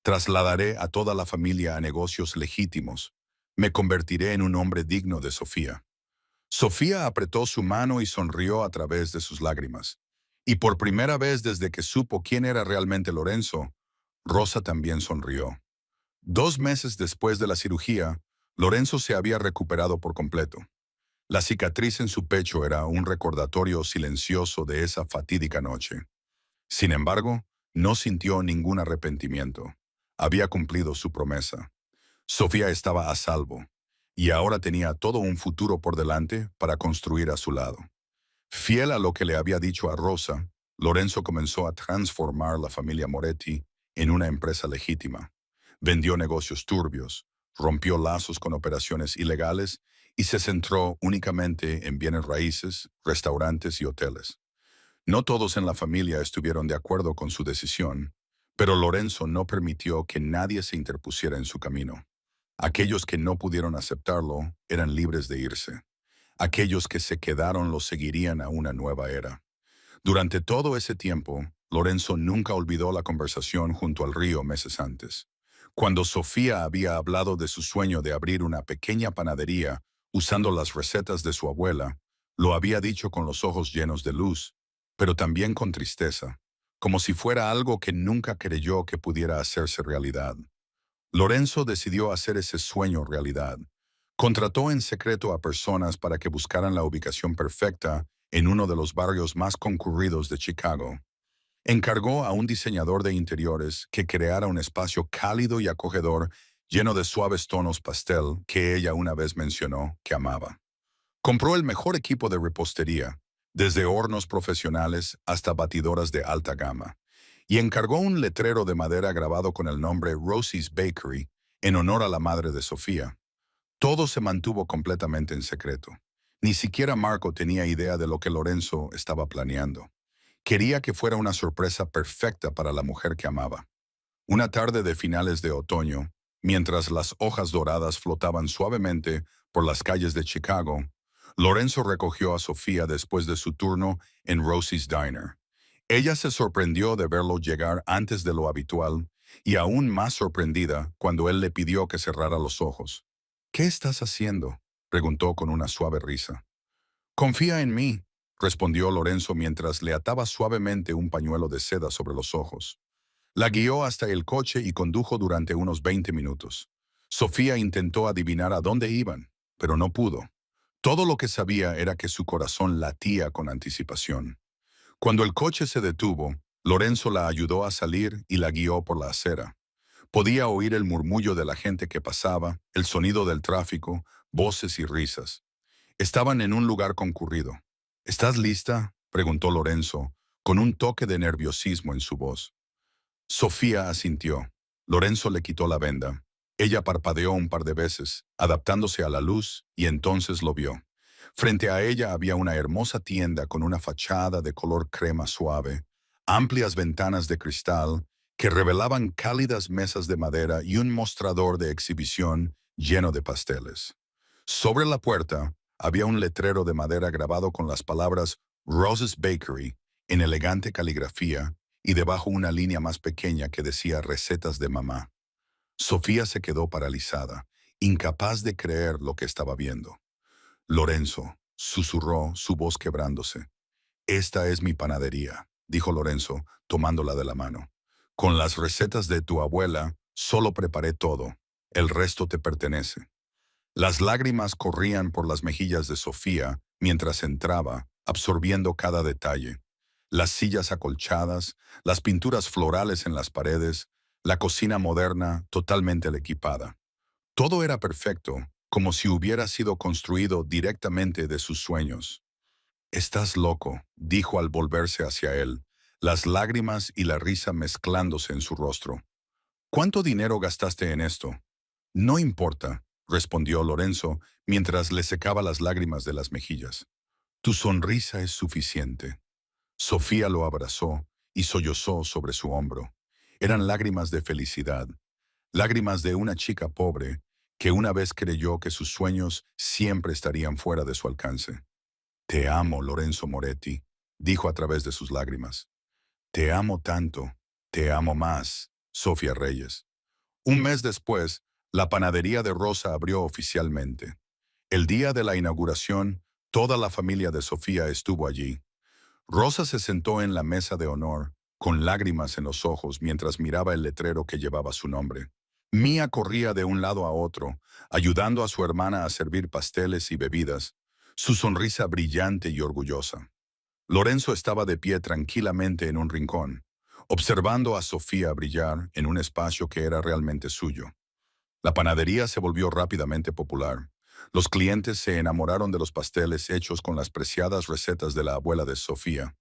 Trasladaré a toda la familia a negocios legítimos. Me convertiré en un hombre digno de Sofía. Sofía apretó su mano y sonrió a través de sus lágrimas. Y por primera vez desde que supo quién era realmente Lorenzo, Rosa también sonrió. 2 meses después de la cirugía, Lorenzo se había recuperado por completo. La cicatriz en su pecho era un recordatorio silencioso de esa fatídica noche. Sin embargo, no sintió ningún arrepentimiento. Había cumplido su promesa. Sofía estaba a salvo, y ahora tenía todo un futuro por delante para construir a su lado. Fiel a lo que le había dicho a Rosa, Lorenzo comenzó a transformar la familia Moretti en una empresa legítima. Vendió negocios turbios, rompió lazos con operaciones ilegales y se centró únicamente en bienes raíces, restaurantes y hoteles. No todos en la familia estuvieron de acuerdo con su decisión, pero Lorenzo no permitió que nadie se interpusiera en su camino. Aquellos que no pudieron aceptarlo eran libres de irse. Aquellos que se quedaron lo seguirían a una nueva era. Durante todo ese tiempo, Lorenzo nunca olvidó la conversación junto al río meses antes. Cuando Sofía había hablado de su sueño de abrir una pequeña panadería usando las recetas de su abuela, lo había dicho con los ojos llenos de luz, pero también con tristeza, como si fuera algo que nunca creyó que pudiera hacerse realidad. Lorenzo decidió hacer ese sueño realidad. Contrató en secreto a personas para que buscaran la ubicación perfecta en uno de los barrios más concurridos de Chicago. Encargó a un diseñador de interiores que creara un espacio cálido y acogedor lleno de suaves tonos pastel que ella una vez mencionó que amaba. Compró el mejor equipo de repostería, desde hornos profesionales hasta batidoras de alta gama, y encargó un letrero de madera grabado con el nombre Rosie's Bakery en honor a la madre de Sofía. Todo se mantuvo completamente en secreto. Ni siquiera Marco tenía idea de lo que Lorenzo estaba planeando. Quería que fuera una sorpresa perfecta para la mujer que amaba. Una tarde de finales de otoño, mientras las hojas doradas flotaban suavemente por las calles de Chicago, Lorenzo recogió a Sofía después de su turno en Rosie's Diner. Ella se sorprendió de verlo llegar antes de lo habitual y aún más sorprendida cuando él le pidió que cerrara los ojos. ¿Qué estás haciendo?, preguntó con una suave risa. Confía en mí, respondió Lorenzo mientras le ataba suavemente un pañuelo de seda sobre los ojos. La guió hasta el coche y condujo durante unos 20 minutos. Sofía intentó adivinar a dónde iban, pero no pudo. Todo lo que sabía era que su corazón latía con anticipación. Cuando el coche se detuvo, Lorenzo la ayudó a salir y la guió por la acera. Podía oír el murmullo de la gente que pasaba, el sonido del tráfico, voces y risas. Estaban en un lugar concurrido. ¿Estás lista?, preguntó Lorenzo, con un toque de nerviosismo en su voz. Sofía asintió. Lorenzo le quitó la venda. Ella parpadeó un par de veces, adaptándose a la luz, y entonces lo vio. Frente a ella había una hermosa tienda con una fachada de color crema suave, amplias ventanas de cristal que revelaban cálidas mesas de madera y un mostrador de exhibición lleno de pasteles. Sobre la puerta había un letrero de madera grabado con las palabras Rose's Bakery en elegante caligrafía y debajo una línea más pequeña que decía recetas de mamá. Sofía se quedó paralizada, incapaz de creer lo que estaba viendo. Lorenzo, susurró, su voz quebrándose. Esta es mi panadería, dijo Lorenzo, tomándola de la mano. Con las recetas de tu abuela, solo preparé todo. El resto te pertenece. Las lágrimas corrían por las mejillas de Sofía mientras entraba, absorbiendo cada detalle. Las sillas acolchadas, las pinturas florales en las paredes, la cocina moderna totalmente equipada. Todo era perfecto, como si hubiera sido construido directamente de sus sueños. «Estás loco», dijo al volverse hacia él, las lágrimas y la risa mezclándose en su rostro. «¿Cuánto dinero gastaste en esto?» «No importa», respondió Lorenzo mientras le secaba las lágrimas de las mejillas. «Tu sonrisa es suficiente». Sofía lo abrazó y sollozó sobre su hombro. Eran lágrimas de felicidad, lágrimas de una chica pobre que una vez creyó que sus sueños siempre estarían fuera de su alcance. «Te amo, Lorenzo Moretti», dijo a través de sus lágrimas. «Te amo tanto, te amo más, Sofía Reyes». Un mes después, la panadería de Rosa abrió oficialmente. El día de la inauguración, toda la familia de Sofía estuvo allí. Rosa se sentó en la mesa de honor, con lágrimas en los ojos mientras miraba el letrero que llevaba su nombre. Mía corría de un lado a otro, ayudando a su hermana a servir pasteles y bebidas, su sonrisa brillante y orgullosa. Lorenzo estaba de pie tranquilamente en un rincón, observando a Sofía brillar en un espacio que era realmente suyo. La panadería se volvió rápidamente popular. Los clientes se enamoraron de los pasteles hechos con las preciadas recetas de la abuela de Sofía.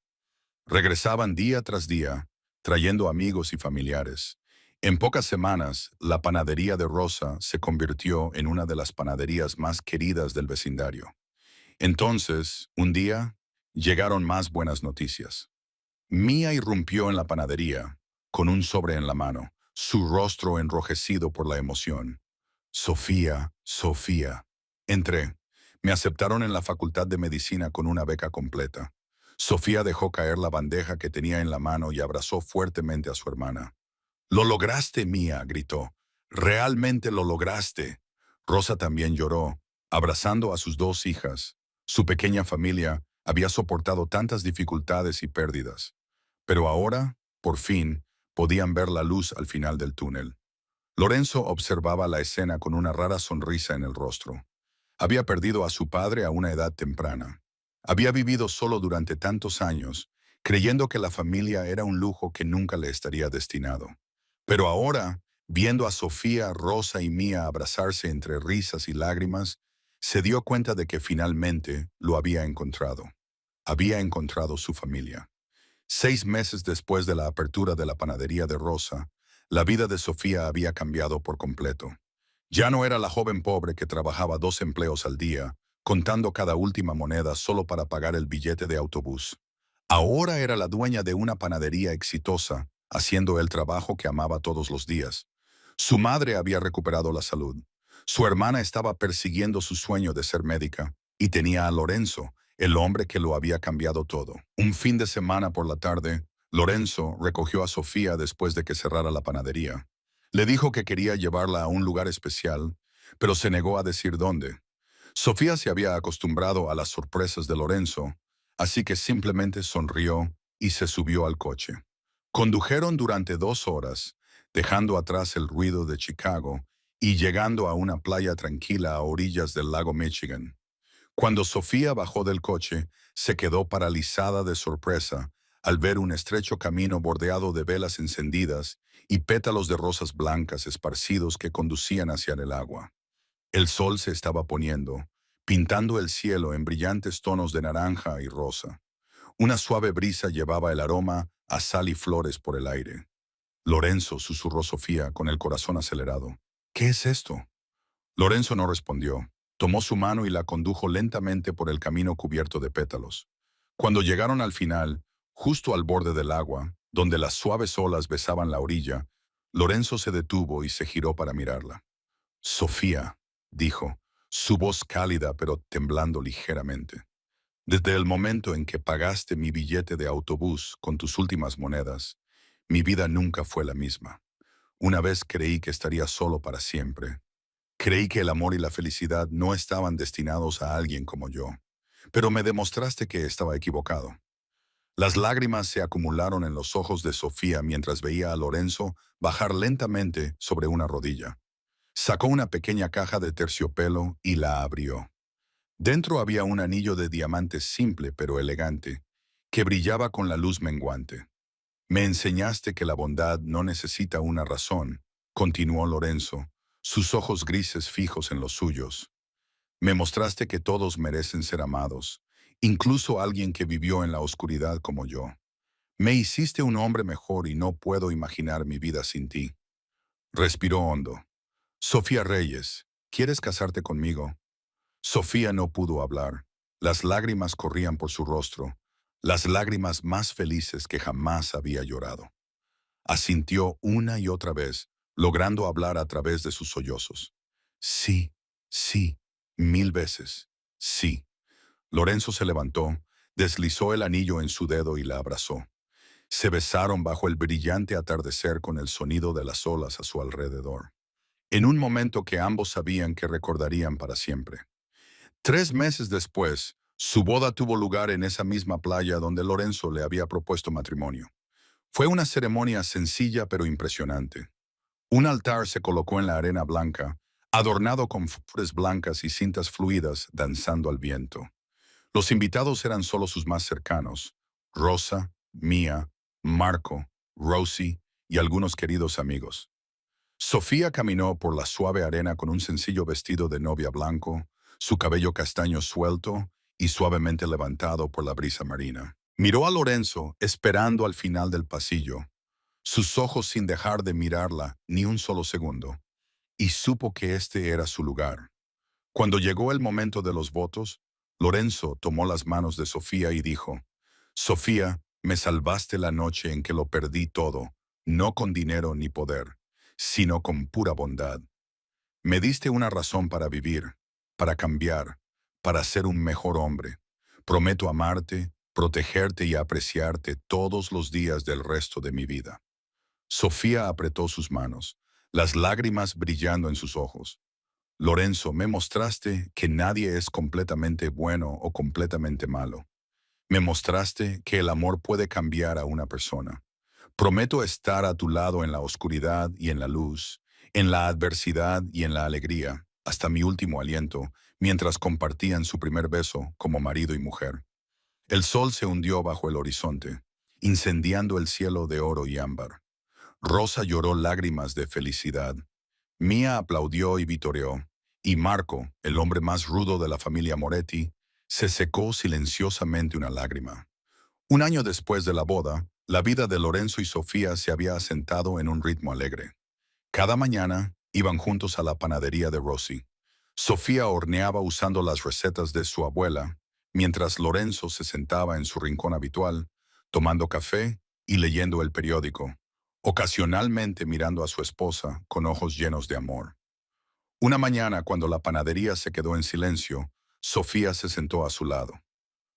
Regresaban día tras día, trayendo amigos y familiares. En pocas semanas, la panadería de Rosa se convirtió en una de las panaderías más queridas del vecindario. Entonces, un día, llegaron más buenas noticias. Mía irrumpió en la panadería, con un sobre en la mano, su rostro enrojecido por la emoción. «Sofía, Sofía». Entré. Me aceptaron en la Facultad de Medicina con una beca completa. Sofía dejó caer la bandeja que tenía en la mano y abrazó fuertemente a su hermana. «Lo lograste, Mía», gritó. «Realmente lo lograste». Rosa también lloró, abrazando a sus dos hijas. Su pequeña familia había soportado tantas dificultades y pérdidas. Pero ahora, por fin, podían ver la luz al final del túnel. Lorenzo observaba la escena con una rara sonrisa en el rostro. Había perdido a su padre a una edad temprana. Había vivido solo durante tantos años, creyendo que la familia era un lujo que nunca le estaría destinado. Pero ahora, viendo a Sofía, Rosa y Mía abrazarse entre risas y lágrimas, se dio cuenta de que finalmente lo había encontrado. Había encontrado su familia. 6 meses después de la apertura de la panadería de Rosa, la vida de Sofía había cambiado por completo. Ya no era la joven pobre que trabajaba 2 empleos al día, contando cada última moneda solo para pagar el billete de autobús. Ahora era la dueña de una panadería exitosa, haciendo el trabajo que amaba todos los días. Su madre había recuperado la salud. Su hermana estaba persiguiendo su sueño de ser médica, y tenía a Lorenzo, el hombre que lo había cambiado todo. Un fin de semana por la tarde, Lorenzo recogió a Sofía después de que cerrara la panadería. Le dijo que quería llevarla a un lugar especial, pero se negó a decir dónde. Sofía se había acostumbrado a las sorpresas de Lorenzo, así que simplemente sonrió y se subió al coche. Condujeron durante 2 horas, dejando atrás el ruido de Chicago y llegando a una playa tranquila a orillas del lago Michigan. Cuando Sofía bajó del coche, se quedó paralizada de sorpresa al ver un estrecho camino bordeado de velas encendidas y pétalos de rosas blancas esparcidos que conducían hacia el agua. El sol se estaba poniendo, pintando el cielo en brillantes tonos de naranja y rosa. Una suave brisa llevaba el aroma a sal y flores por el aire. Lorenzo, susurró Sofía con el corazón acelerado. ¿Qué es esto? Lorenzo no respondió. Tomó su mano y la condujo lentamente por el camino cubierto de pétalos. Cuando llegaron al final, justo al borde del agua, donde las suaves olas besaban la orilla, Lorenzo se detuvo y se giró para mirarla. Sofía, dijo, su voz cálida pero temblando ligeramente. Desde el momento en que pagaste mi billete de autobús con tus últimas monedas, mi vida nunca fue la misma. Una vez creí que estaría solo para siempre. Creí que el amor y la felicidad no estaban destinados a alguien como yo. Pero me demostraste que estaba equivocado. Las lágrimas se acumularon en los ojos de Sofía mientras veía a Lorenzo bajar lentamente sobre una rodilla. Sacó una pequeña caja de terciopelo y la abrió. Dentro había un anillo de diamantes simple pero elegante, que brillaba con la luz menguante. Me enseñaste que la bondad no necesita una razón, continuó Lorenzo, sus ojos grises fijos en los suyos. Me mostraste que todos merecen ser amados, incluso alguien que vivió en la oscuridad como yo. Me hiciste un hombre mejor y no puedo imaginar mi vida sin ti. Respiró hondo. Sofía Reyes, ¿quieres casarte conmigo? Sofía no pudo hablar. Las lágrimas corrían por su rostro, las lágrimas más felices que jamás había llorado. Asintió una y otra vez, logrando hablar a través de sus sollozos. Sí, sí, 1000 veces, sí. Lorenzo se levantó, deslizó el anillo en su dedo y la abrazó. Se besaron bajo el brillante atardecer con el sonido de las olas a su alrededor. En un momento que ambos sabían que recordarían para siempre. 3 meses después, su boda tuvo lugar en esa misma playa donde Lorenzo le había propuesto matrimonio. Fue una ceremonia sencilla pero impresionante. Un altar se colocó en la arena blanca, adornado con flores blancas y cintas fluidas danzando al viento. Los invitados eran solo sus más cercanos, Rosa, Mía, Marco, Rosie y algunos queridos amigos. Sofía caminó por la suave arena con un sencillo vestido de novia blanco, su cabello castaño suelto y suavemente levantado por la brisa marina. Miró a Lorenzo, esperando al final del pasillo, sus ojos sin dejar de mirarla ni un solo segundo, y supo que este era su lugar. Cuando llegó el momento de los votos, Lorenzo tomó las manos de Sofía y dijo, Sofía, me salvaste la noche en que lo perdí todo, no con dinero ni poder, sino con pura bondad. Me diste una razón para vivir, para cambiar, para ser un mejor hombre. Prometo amarte, protegerte y apreciarte todos los días del resto de mi vida. Sofía apretó sus manos, las lágrimas brillando en sus ojos. Lorenzo, me mostraste que nadie es completamente bueno o completamente malo. Me mostraste que el amor puede cambiar a una persona. Prometo estar a tu lado en la oscuridad y en la luz, en la adversidad y en la alegría, hasta mi último aliento, mientras compartían su primer beso como marido y mujer. El sol se hundió bajo el horizonte, incendiando el cielo de oro y ámbar. Rosa lloró lágrimas de felicidad. Mía aplaudió y vitoreó, y Marco, el hombre más rudo de la familia Moretti, se secó silenciosamente una lágrima. Un año después de la boda, la vida de Lorenzo y Sofía se había asentado en un ritmo alegre. Cada mañana iban juntos a la panadería de Rossi. Sofía horneaba usando las recetas de su abuela, mientras Lorenzo se sentaba en su rincón habitual, tomando café y leyendo el periódico, ocasionalmente mirando a su esposa con ojos llenos de amor. Una mañana, cuando la panadería se quedó en silencio, Sofía se sentó a su lado.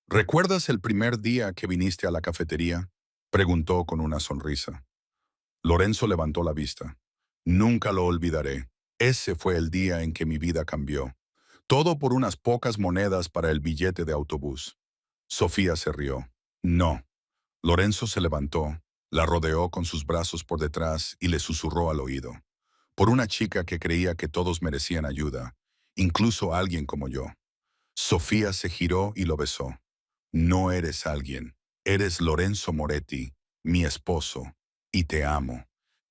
¿Recuerdas el primer día que viniste a la cafetería?, preguntó con una sonrisa. Lorenzo levantó la vista. Nunca lo olvidaré. Ese fue el día en que mi vida cambió. Todo por unas pocas monedas para el billete de autobús. Sofía se rió. No. Lorenzo se levantó, la rodeó con sus brazos por detrás y le susurró al oído. Por una chica que creía que todos merecían ayuda, incluso alguien como yo. Sofía se giró y lo besó. No eres alguien. Eres Lorenzo Moretti, mi esposo, y te amo.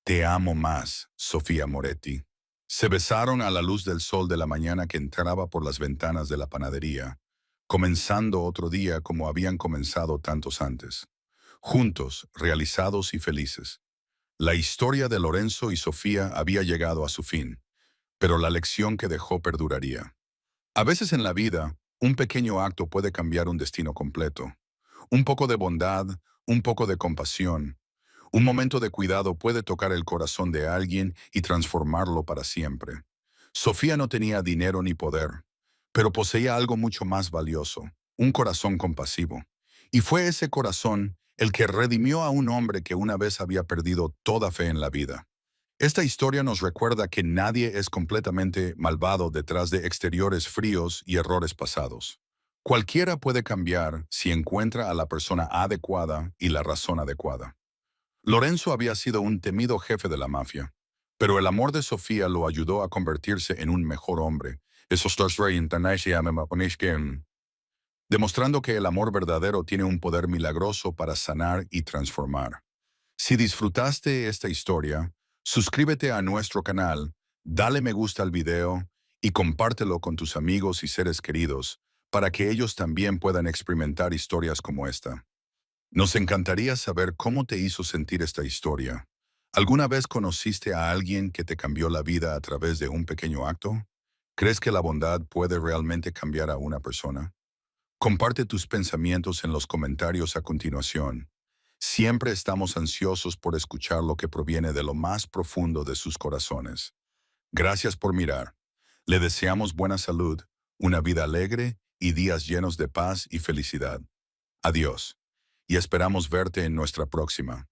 Te amo más, Sofía Moretti. Se besaron a la luz del sol de la mañana que entraba por las ventanas de la panadería, comenzando otro día como habían comenzado tantos antes. Juntos, realizados y felices. La historia de Lorenzo y Sofía había llegado a su fin, pero la lección que dejó perduraría. A veces en la vida, un pequeño acto puede cambiar un destino completo. Un poco de bondad, un poco de compasión, un momento de cuidado puede tocar el corazón de alguien y transformarlo para siempre. Sofía no tenía dinero ni poder, pero poseía algo mucho más valioso, un corazón compasivo. Y fue ese corazón el que redimió a un hombre que una vez había perdido toda fe en la vida. Esta historia nos recuerda que nadie es completamente malvado detrás de exteriores fríos y errores pasados. Cualquiera puede cambiar si encuentra a la persona adecuada y la razón adecuada. Lorenzo había sido un temido jefe de la mafia, pero el amor de Sofía lo ayudó a convertirse en un mejor hombre. Demostrando que el amor verdadero tiene un poder milagroso para sanar y transformar. Si disfrutaste esta historia, suscríbete a nuestro canal, dale me gusta al video y compártelo con tus amigos y seres queridos para que ellos también puedan experimentar historias como esta. Nos encantaría saber cómo te hizo sentir esta historia. ¿Alguna vez conociste a alguien que te cambió la vida a través de un pequeño acto? ¿Crees que la bondad puede realmente cambiar a una persona? Comparte tus pensamientos en los comentarios a continuación. Siempre estamos ansiosos por escuchar lo que proviene de lo más profundo de sus corazones. Gracias por mirar. Le deseamos buena salud, una vida alegre y días llenos de paz y felicidad. Adiós. Y esperamos verte en nuestra próxima.